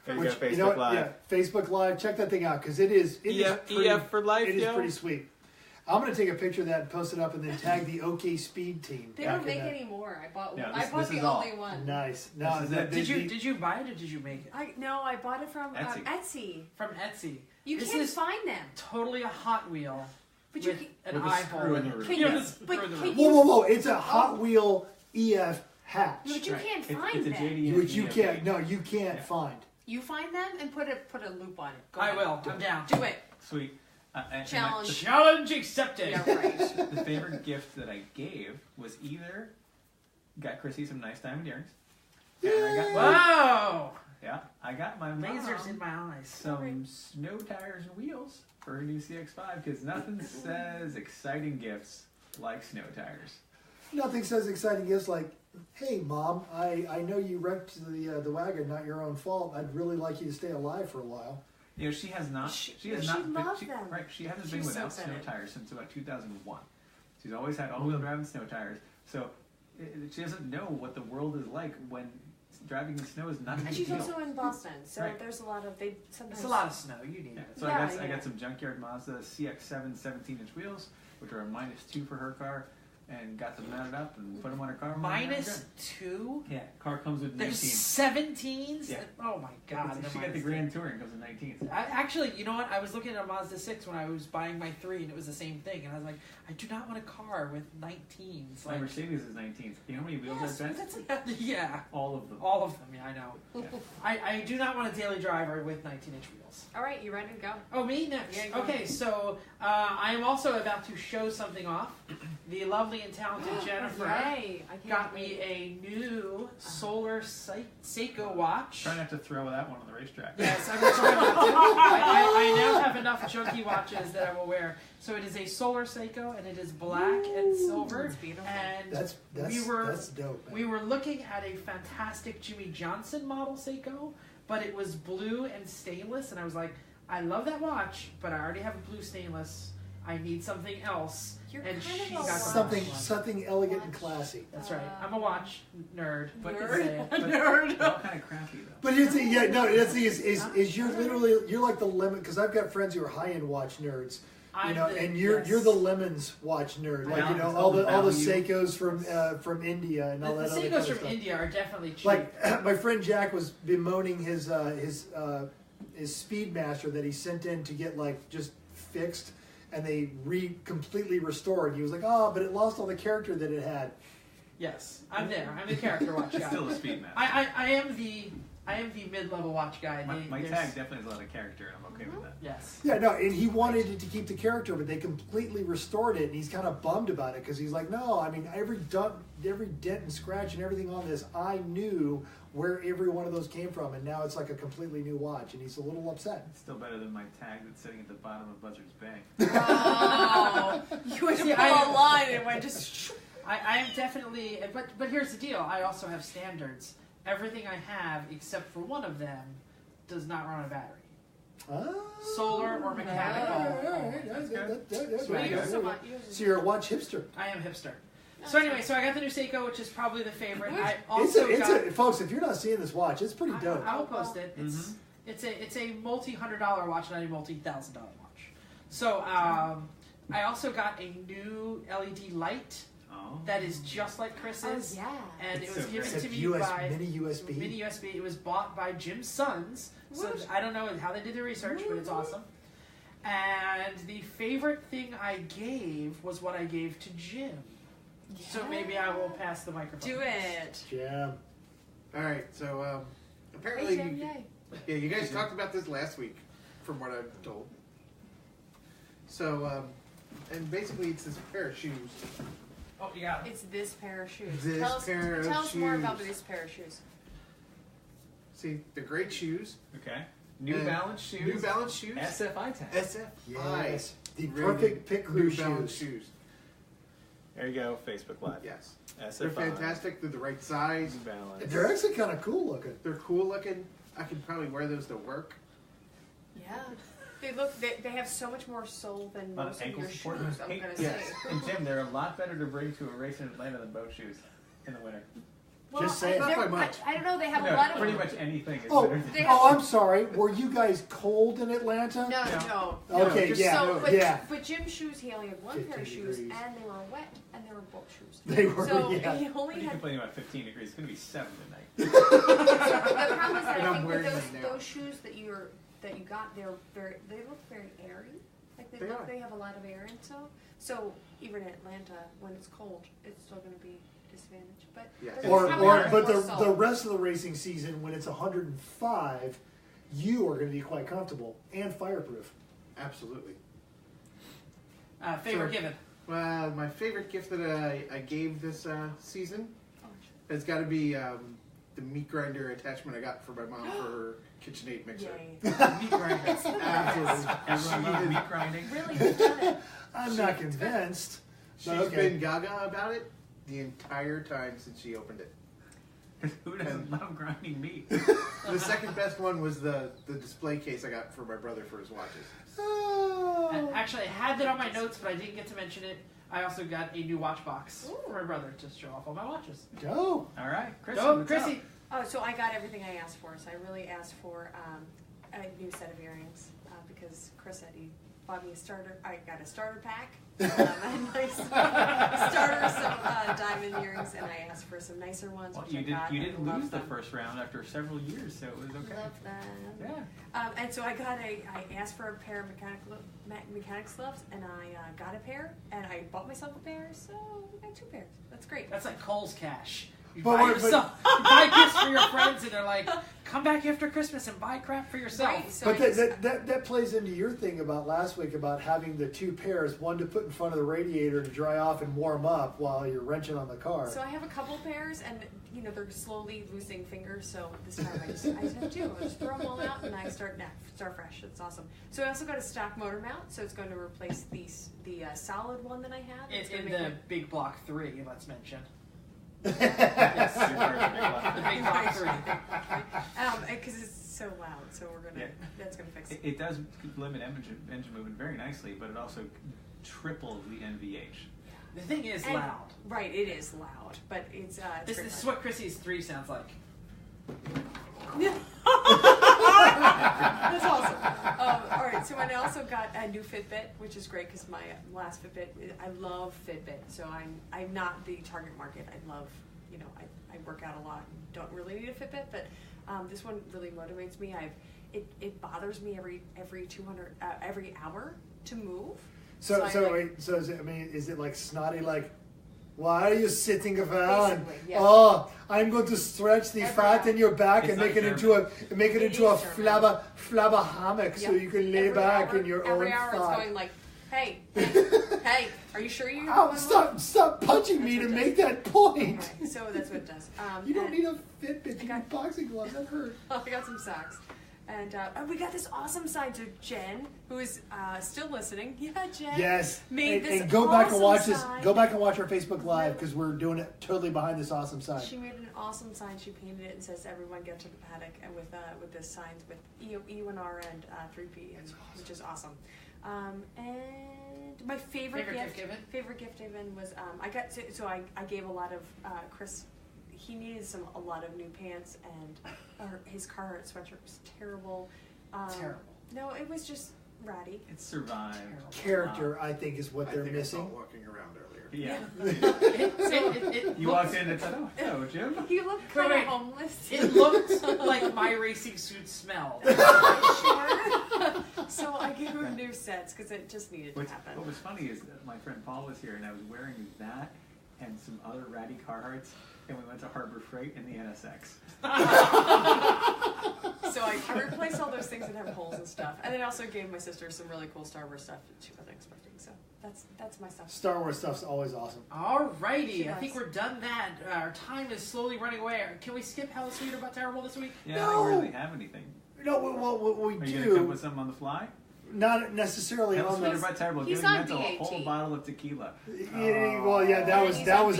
There you Which, go, Facebook you know what? Live. Yeah, Facebook Live. Check that thing out because it is pretty, EF for life, It is yo. pretty sweet. I'm gonna take a picture of that and post it up, and then tag the OK Speed team. They back don't in make that. any more. I bought. Yeah, I this bought the is all. only one. Nice. No, This is it. Did you buy it or did you make it? I bought it from Etsy. Etsy. From Etsy. You This can't is find them. totally a Hot Wheel But you with can- an With a eye screw hole in in the it. roof. Can Yeah, you- with a screw but in the can roof. Whoa, whoa, whoa! It's a Hot Wheel EF hatch, But you Right. can't It's- find it's a them. JD. which you EF. can't. No, you can't Yeah. find. You find them and put a loop on it. Go I ahead. will. I'm down. Do it. Sweet. And Challenge. Challenge accepted. Yeah, right. The favorite gift that I gave was either got Chrissy some nice diamond earrings. And I got Wow! I got my Lasers in mom my eyes. some snow tires and wheels for her new CX-5 because nothing says exciting gifts like snow tires. Nothing says exciting gifts like, "Hey, Mom, I know you wrecked the wagon, not your own fault. I'd really like you to stay alive for a while." You know, she has not. She has she not. loved She, them. right. She hasn't She been was so without snow excited. tires since about 2001. She's always had all-wheel drive and snow tires. So she doesn't know what the world is like when driving in snow is not a And big she's deal. also in Boston, so Right. there's a lot of they sometimes. It's a lot of snow. You need Yeah. it. So Yeah, I yeah. got some junkyard Mazda CX-7 17-inch wheels, which are a -2 for her car, and got them mounted up and put them on her car. -2? Yeah, car comes with There's 19. 17s? Yeah. Oh my god. She got the Grand Touring, comes with 19s. Actually, you know what? I was looking at a Mazda 6 when I was buying my 3, and it was the same thing. And I was like, I do not want a car with 19s. My Like, Mercedes is 19s. You know how many wheels Yes, I've but bent? that's like, yeah. All of them. All of them, yeah, I know. Yeah. I do not want a daily driver with 19-inch wheels. all right, you ready to go? Oh, me next. Yeah, go Okay, so I am also about to show something off. The lovely and talented Jennifer Yay! I can't got wait. me a new solar Seiko watch. Try not to throw that one on the racetrack. Yes, I'm trying not to. I now have enough junky watches that I will wear. So it is a solar Seiko, and it is black and silver. That's beautiful. And That's we dope. Man. we were looking at a fantastic Jimmy Johnson model Seiko, but it was blue and stainless, and I was like, I love that watch, but I already have a blue stainless. I need something else. You're and kind of she a got the something watch. something elegant and classy. That's right. I'm a watch nerd. But But Nerd. they're all kind of crappy though. But it's that's the is you're literally you're like the lemon because I've got friends who are high end watch nerds. You know, and you're the lemons watch nerd, like you know all the Seikos from India and all the that other Seikos kind of from stuff. India are definitely cheap. Like my friend Jack was bemoaning his Speedmaster that he sent in to get like just fixed, and they completely restored. He was like, "Oh, but it lost all the character that it had." Yes, I'm there. I'm the character watch It's guy. still a speed match. I am the mid-level watch guy. My There's- tag definitely has a lot of character, and I'm okay with that. Yes. Yeah, no, and he wanted it to keep the character, but they completely restored it, and he's kind of bummed about it because he's like, "No, I mean every dent and scratch and everything on this, I knew where every one of those came from, and now it's like a completely new watch," and he's a little upset. It's still better than my tag that's sitting at the bottom of Buzzard's Bay. Oh, you went to See, pull I- a line and went just. I am definitely, but here's the deal. I also have standards. Everything I have, except for one of them, does not run on a battery. Solar or mechanical. All right. That's Sweet. good. So much. So you're a watch hipster. I am hipster. So anyway, so I got the new Seiko, which is probably the favorite. I It's also got. folks, if you're not seeing this watch, it's pretty dope. I will post it. It's a multi-$100 watch, not a multi-$1,000 watch. So I also got a new LED light Oh. that is just like Chris's. Oh, yeah. And It's it was so given great. to me US, by mini USB. Mini USB. It was bought by Jim's sons. So Whoosh. I don't know how they did their research, but it's awesome. And the favorite thing I gave was what I gave to Jim. So maybe I will pass the microphone. Do it. Jam. All right, so Hey, apparently, Jim, yay. you guys talked about this last week, from what I'm told. So, and basically, it's this pair of shoes. Oh, you got it. It's this pair of shoes. This tell us, pair of tell us more about shoes. this pair of shoes. See, they're great shoes. Okay. New And Balance shoes. New Balance shoes. SFI tag. SFI. Yes. The Really perfect pit crew New Balance shoes. shoes. There you go. Facebook Live. Yes. SFI. They're fantastic. They're the right size. New Balance. They're actually kind of cool looking. They're cool looking. I can probably wear those to work. Yeah. They look. They have so much more soul than Lot of most of ankle your shoes. support. I'm Hey, gonna yes. say. And Jim, they're a lot better to bring to a race in Atlanta than boat shoes. in the winter. Well, Just saying. Not by much. I don't know. They have a No, lot of pretty much anything is Oh, better than They have- I'm sorry. Were you guys cold in Atlanta? No. Okay, just yeah, So, but, yeah. but Jim's shoes, he only had one pair of 15 shoes, degrees. and they were wet, and they were boat shoes. They were, So yeah. he What only are you had. complaining about 15 degrees? It's going to be 7 tonight. The problem is that And I I'm think wearing with them now. those shoes that you got, they look very airy. Like They are. they have a lot of air in them. So even in Atlanta, when it's cold, it's still going to be disadvantage. But Yeah. they're Or, coming out but more the solid. rest of the racing season, when it's 105, you are going to be quite comfortable and fireproof. Absolutely. Favorite So- given. Well, my favorite gift that I gave this season Oh, has got to be the meat grinder attachment I got for my mom for her KitchenAid mixer. Yay. Meat grinder. Absolutely. Everyone loves She meat has- grinding. Really, you've done it. I'm not convinced. She's Okay. been gaga about it the entire time since she opened it. Who doesn't love grinding meat? The second best one was the display case I got for my brother for his watches. Oh. And actually, I had that on my notes, but I didn't get to mention it. I also got a new watch box for my brother to show off all my watches. Dope. All right, Chrissy. Go, what's Chrissy. Oh, so I got everything I asked for. So I really asked for a new set of earrings because Chris said he bought me a starter. I got a starter pack, a nice starter, some diamond earrings, and I asked for some nicer ones. Well, which you I got. you I didn't love lose the them. first round after several years, so it was okay. Love them. Yeah. And so I asked for a pair of mechanics gloves, and I got a pair, and I bought myself a pair, so I got 2 pairs. That's great. That's like Kohl's cash. You But buy wait, yourself, you buy gifts for your friends, and they're like, "Come back after Christmas and buy crap for yourself." Right, so But I just- that plays into your thing about last week about having the 2 pairs, one to put in front of the radiator to dry off and warm up while you're wrenching on the car. So I have a couple pairs, and they're slowly losing fingers. So this time I just have 2. I just throw them all out, and I start fresh. It's awesome. So I also got a stock motor mount, so it's going to replace the solid one that I have. It's gonna in make the my- big block 3. Let's mention Yes. the big block 3. Because it's so loud. So we're gonna. Yeah. That's gonna fix it. It does limit engine movement very nicely, but it also triples the NVH. The thing is And- loud. Right, it is loud, but it's This great is fun. what Chrissy's 3 sounds like. That's awesome. All right, so I also got a new Fitbit, which is great because my last Fitbit, I love Fitbit. So I'm not the target market. I love, I work out a lot and don't really need a Fitbit, but this one really motivates me. It bothers me every 200 every hour to move. So is it like snotty like, why are you sitting around? Basically, yeah. Oh, I'm going to stretch the Every fat hour. in your back It's and make like it into a It flabber is German. hammock so Yep. you can lay Every back hour- in your every own hour thought. it's going like, hey, hey, are you sure you? Oh, stop punching me That's to what it make that point. Right, so that's what it does. You don't and- need a Fitbit. You got- need boxing gloves. That hurt. I got some socks. And we got this awesome sign to Jen, who is still listening. Yeah, Jen. Yes. Made this And go back and awesome watch this. sign. Go back and watch our Facebook Live because we're doing it totally behind this awesome sign. She made an awesome sign. She painted it and says, "Everyone get to the paddock," and with this signs with E1R and 3P, which is awesome. And my favorite Favorite gift given? was I got I gave a lot of Chris. He needed a lot of new pants, and his Carhartt sweatshirt was terrible. Terrible. No, it was just ratty. It survived. Character, I think, is what I they're think I saw missing. it walking around earlier. Yeah. It You walked in and said, "Oh, hello, Jim." He looked kind Wait. of homeless. It looked like my racing suit smelled. Sure. So I gave him new sets because it just needed to happen. What was funny is that my friend Paul was here, and I was wearing that and some other ratty Carhartts, and we went to Harbor Freight in the NSX. So I replaced all those things that have holes and stuff, and then I also gave my sister some really cool Star Wars stuff that she wasn't expecting. So that's my stuff. Star Wars stuff's always awesome. Alrighty, She I think was. we're done that. Our time is slowly running away. Can we skip Hella Sweet About Terrible this week? Yeah, No. I don't really have anything. No, well, what we Are you gonna come do, with something on the fly? not necessarily Hell on Sweet the. About Terrible. he's Giving on Mental a DAT. whole bottle of tequila. Well, yeah, that was he's that on was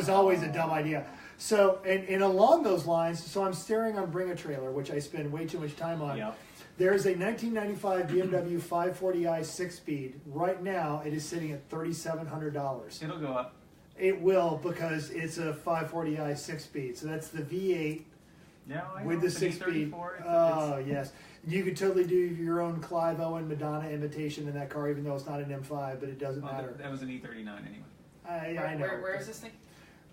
DAT. always a dumb idea. So, and along those lines, so I'm staring on Bring a Trailer, which I spend way too much time on. Yep. There's a 1995 BMW 540i 6-speed. Right now, it is sitting at $3,700. It'll go up. It will, because it's a 540i 6-speed. So that's the V8 No, I with know, the it's an 6-speed. E34. Oh, yes. You could totally do your own Clive Owen Madonna imitation in that car, even though it's not an M5, but it doesn't matter. That was an E39 anyway. I know. Where is this thing?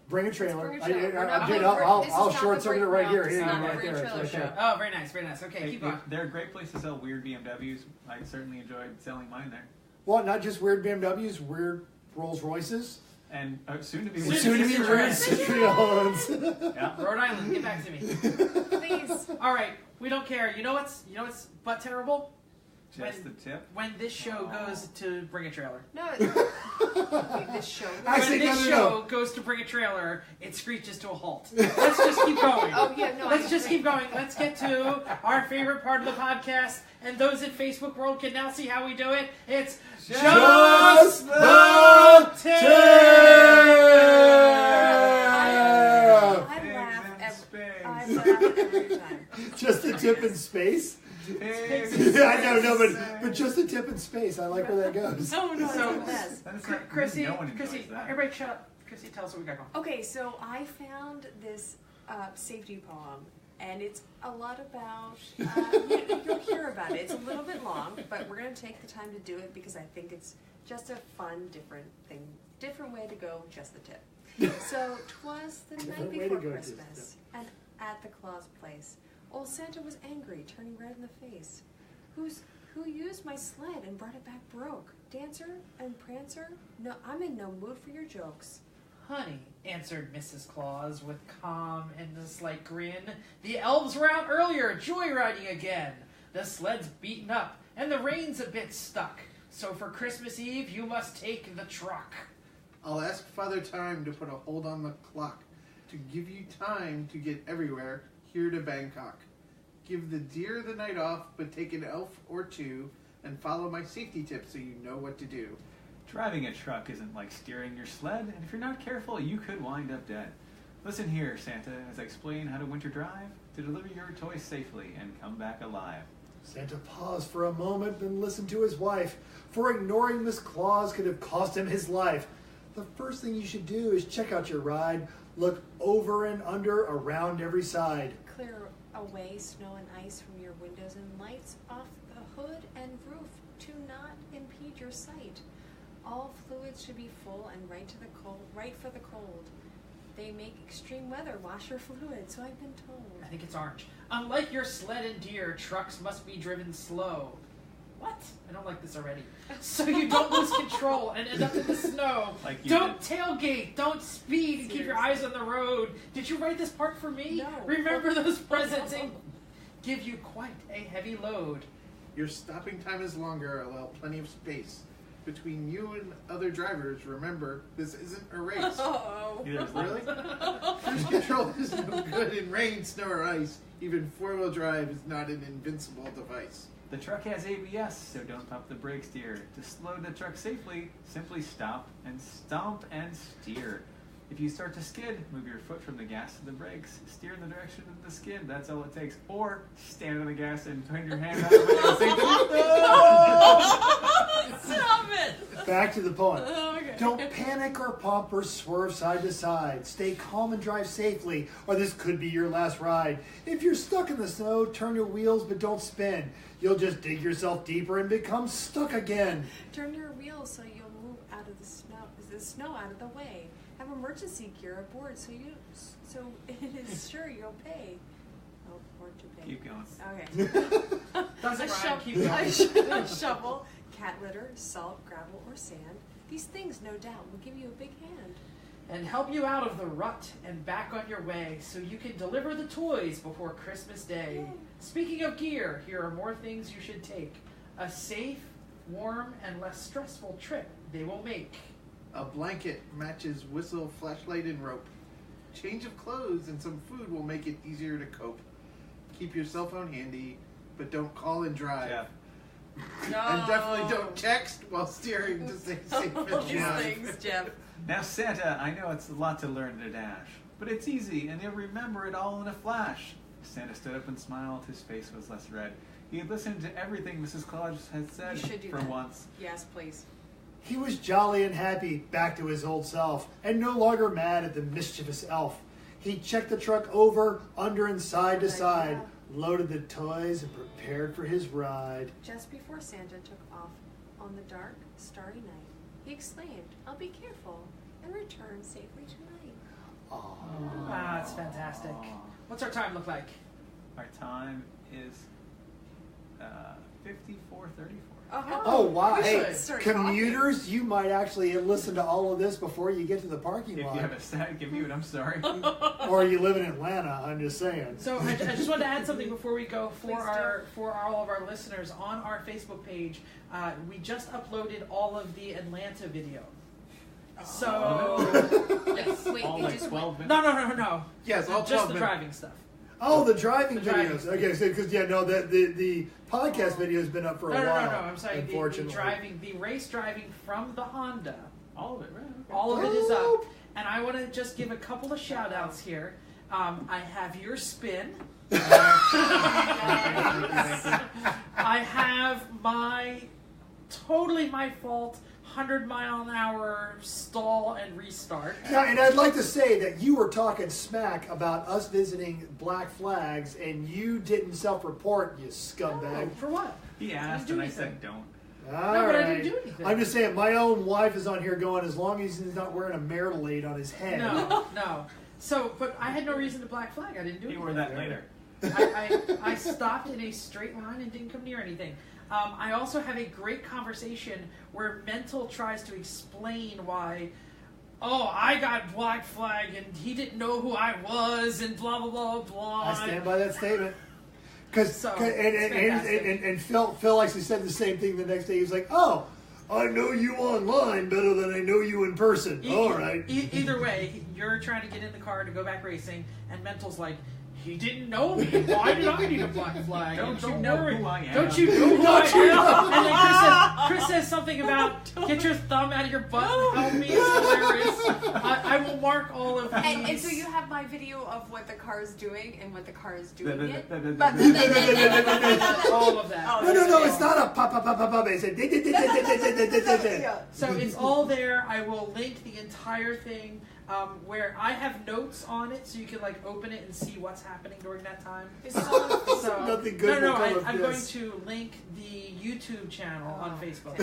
Bring a trailer. Bring a trailer. We're not Dude, doing- I'll this is not short the circuit it break- right no, here. this is Here, not the right break there. It's trailer right show. there. Oh, very nice, very nice. Okay, keep going. They're a great place to sell weird BMWs. I certainly enjoyed selling mine there. Well, not just weird BMWs, weird Rolls Royces. And soon to be Soon to be weird Citroens. Citroens. Yeah. Rhode Island, get back to me. Please. All right, we don't care. You know what's but terrible? Just the tip. When this show goes to bring a trailer. No. Wait, this show. Actually, When this no. show goes to bring a trailer, it screeches to a halt. Let's just keep going. Oh yeah, no. Let's just keep going. Let's get to our favorite part of the podcast, and those in Facebook world can now see how we do it. It's Just the Tip. I laugh every time. Just the tip in space? Pigs. I know, no, but just the tip in space. I like where that goes. No, no, So- it's the best. That is not- Chrissy, no one enjoys Chrissy, that. everybody shut up. Chrissy, tell us what we got going. Okay, so I found this safety poem, and it's a lot about. You'll hear about it. It's a little bit long, but we're going to take the time to do it because I think it's just a fun, different thing, different way to go. Just the tip. So 'twas the night Different way to before go, just the Christmas, and at the Claus place, old Santa was angry, turning red in the face. Who used my sled and brought it back broke? Dancer and Prancer? No, I'm in no mood for your jokes. Honey, answered Mrs. Claus with calm and a slight grin, the elves were out earlier, joyriding again. The sled's beaten up, and the reins a bit stuck. So for Christmas Eve, you must take the truck. I'll ask Father Time to put a hold on the clock to give you time to get everywhere, here to Bangkok. Give the deer the night off, but take an elf or two and follow my safety tips so you know what to do. Driving a truck isn't like steering your sled, and if you're not careful, you could wind up dead. Listen here, Santa, as I explain how to winter drive to deliver your toys safely and come back alive. Santa paused for a moment, then listened to his wife. For ignoring Miss Claus could have cost him his life. The first thing you should do is check out your ride. Look over and under, around every side. Clear away snow and ice from your windows and lights off the hood and roof to not impede your sight. All fluids should be full and right for the cold. They make extreme weather wash your fluid, so I've been told. I think it's orange. Unlike your sled and deer, trucks must be driven slow. What? I don't like this already. So you don't lose control and end up in the snow. Like you Don't tailgate. Don't speed and keep your eyes Seriously. on the road. Did you write this part for me? No. Remember those presents and give you quite a heavy load. Your stopping time is longer, allow plenty of space. Between you and other drivers, remember, this isn't a race. Oh. Neither is Really? Cruise control is no good in rain, snow, or ice. Even four-wheel drive is not an invincible device. The truck has ABS, so don't pump the brakes, dear. To slow the truck safely, simply stop and stomp and steer. If you start to skid, move your foot from the gas to the brakes. Steer in the direction of the skid, that's all it takes. Or stand on the gas and turn your hand out the window and say, Stop it! Back to the poem. Okay. Don't panic or pump or swerve side to side. Stay calm and drive safely, or this could be your last ride. If you're stuck in the snow, turn your wheels but don't spin. You'll just dig yourself deeper and become stuck again. Turn your wheels so you'll move out of the snow out of the way. Have emergency gear aboard so it is sure you'll pay. Oh, or to pay. keep going. Okay. Doesn't A rhyme. Keep going. a shovel, cat litter, salt, gravel, or sand. These things, no doubt, will give you a big hand. And help you out of the rut and back on your way so you can deliver the toys before Christmas Day. Yay. Speaking of gear, here are more things you should take. A safe, warm, and less stressful trip they will make. A blanket matches whistle, flashlight, and rope. Change of clothes and some food will make it easier to cope. Keep your cell phone handy, but don't call and drive. Jeff. And definitely don't text while steering to stay safe and These drive. things, Jeff. Now, Santa, I know it's a lot to learn to dash, but it's easy, and you'll remember it all in a flash. Santa stood up and smiled. His face was less red. He had listened to everything Mrs. Claus had said You should do for that. once. Yes, please. He was jolly and happy, back to his old self, and no longer mad at the mischievous elf. He checked the truck over, under and side to side, loaded the toys and prepared for his ride. Just before Santa took off on the dark, starry night, he exclaimed, "I'll be careful and return safely tonight." Ah, it's fantastic. What's our time look like? Our time is 54:34. Oh, wow. Good. Hey, Start commuters, you might actually listen to all of this before you get to the parking If lot. you have a static commute, I'm sorry. Or you live in Atlanta, I'm just saying. So I just wanted to add something before we go Please for all of our listeners on our Facebook page. We just uploaded all of the Atlanta video. So Yes, wait, All you like just 12 minutes. no. Yes, all Just 12 the minutes. driving stuff. Oh, the driving The driving videos. stuff. Okay, so because the podcast video has been up for a No, while. I'm sorry. The Unfortunately, the race driving from the Honda. All of it, right? Okay. All of it is up. And I want to just give a couple of shout outs here. I have your spin. I have totally my fault 100-mile-an-hour stall and restart. Now, and I'd like to say that you were talking smack about us visiting Black Flags, and you didn't self-report, you scumbag. For what? He asked, do and I anything. said don't. All No, but I right. didn't do anything. I'm just saying, my own wife is on here going, as long as he's not wearing a marital aid on his head. No. So, but I had no reason to black flag. I didn't do He anything. wore that later. I stopped in a straight line and didn't come near anything. I also have a great conversation where Mental tries to explain why, I got black flag and he didn't know who I was and blah, blah, blah, blah. I stand by that statement. Because So, and Phil actually said the same thing the next day. He was like, "Oh, I know you online better than I know you in person." All right. Either way, you're trying to get in the car to go back racing, and Mental's like, he didn't know me. Why did I need a black flag? Don't you know worry. who I am. Don't you know who I am? And then Chris says something about get your thumb out of your butt and help me. It's hilarious. I will mark all of these. And so you have my video of what the car is doing and what the car is doing it. all of that. No, it's not a pop. It's a So it's all there. I will link the entire thing where I have notes on it, so you can like open it and see what's happening during that time. So Nothing good will come of I'm going this. to link the YouTube channel on Facebook,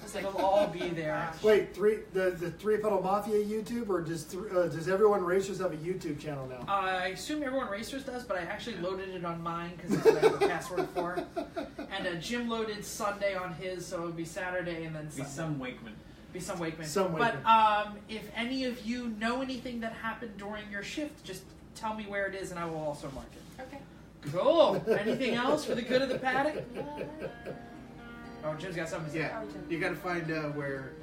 so it'll all be there. Wait, the Three Pedal Mafia YouTube, or does Everyone Racers have a YouTube channel now? I assume Everyone Racers does, but I actually loaded it on mine because that's what I have the password for. And Jim loaded Sunday on his, so it would be Saturday and then Be Sunday. some Wakeman. Be some Wakeman. Some But Wakeman. if any of you know anything that happened during your shift, just tell me where it is and I will also mark it. Okay. Cool. Anything else for the good of the paddock? Oh, Jim's got something to say. Yeah, you got to find where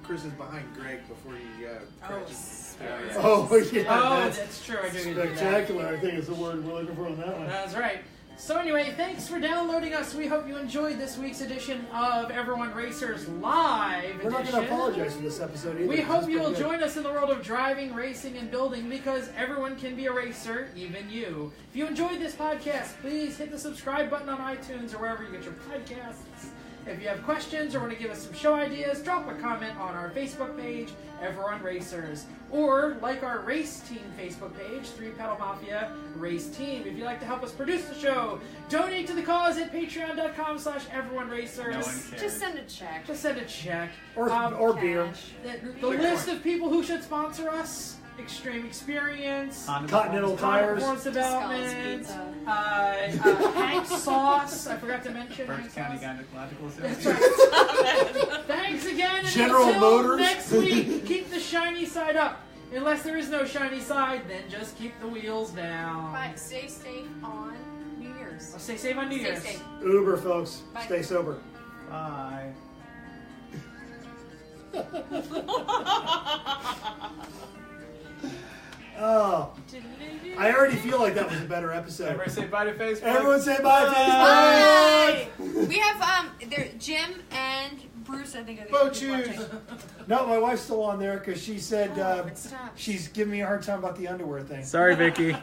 Chris is behind Greg before he crashes. Oh yeah, Oh, that's true. I do get that. spectacular. I think is the word we're looking for on that one. That's right. So anyway, thanks for downloading us. We hope you enjoyed this week's edition of Everyone Racers Live We're not Edition. going to apologize for this episode either. We This hope is you will pretty good. join us in the world of driving, racing, and building, because everyone can be a racer, even you. If you enjoyed this podcast, please hit the subscribe button on iTunes or wherever you get your podcasts. If you have questions or want to give us some show ideas, drop a comment on our Facebook page, Everyone Racers. Or like our race team Facebook page, 3 Pedal Mafia Race Team. If you'd like to help us produce the show, donate to the cause at patreon.com/Everyone Racers. No one cares. Just send a check. Just send a check. Or beer. Cash. The list of people who should sponsor us: Extreme Experience, Continental Tires. Performance Development, Skulls Hank Sauce. I forgot to mention Hank First County Sauce. Gynecological That's Association. right. Thanks again. And General until Motors. next week, keep the shiny side up. Unless there is no shiny side, then just keep the wheels down. Bye. Stay safe on New Year's. Stay safe on New Stay Year's. safe. Uber, folks. Bye. Stay sober. Bye. Oh, I already feel like that was a better episode. Everyone say bye to Facebook. Everyone say bye, Facebook. Bye. We have there Jim and Bruce. I think are the Boat people watching. shoes. No, my wife's still on there because she said Oh, it stopped. she's giving me a hard time about the underwear thing. Sorry, Vicky.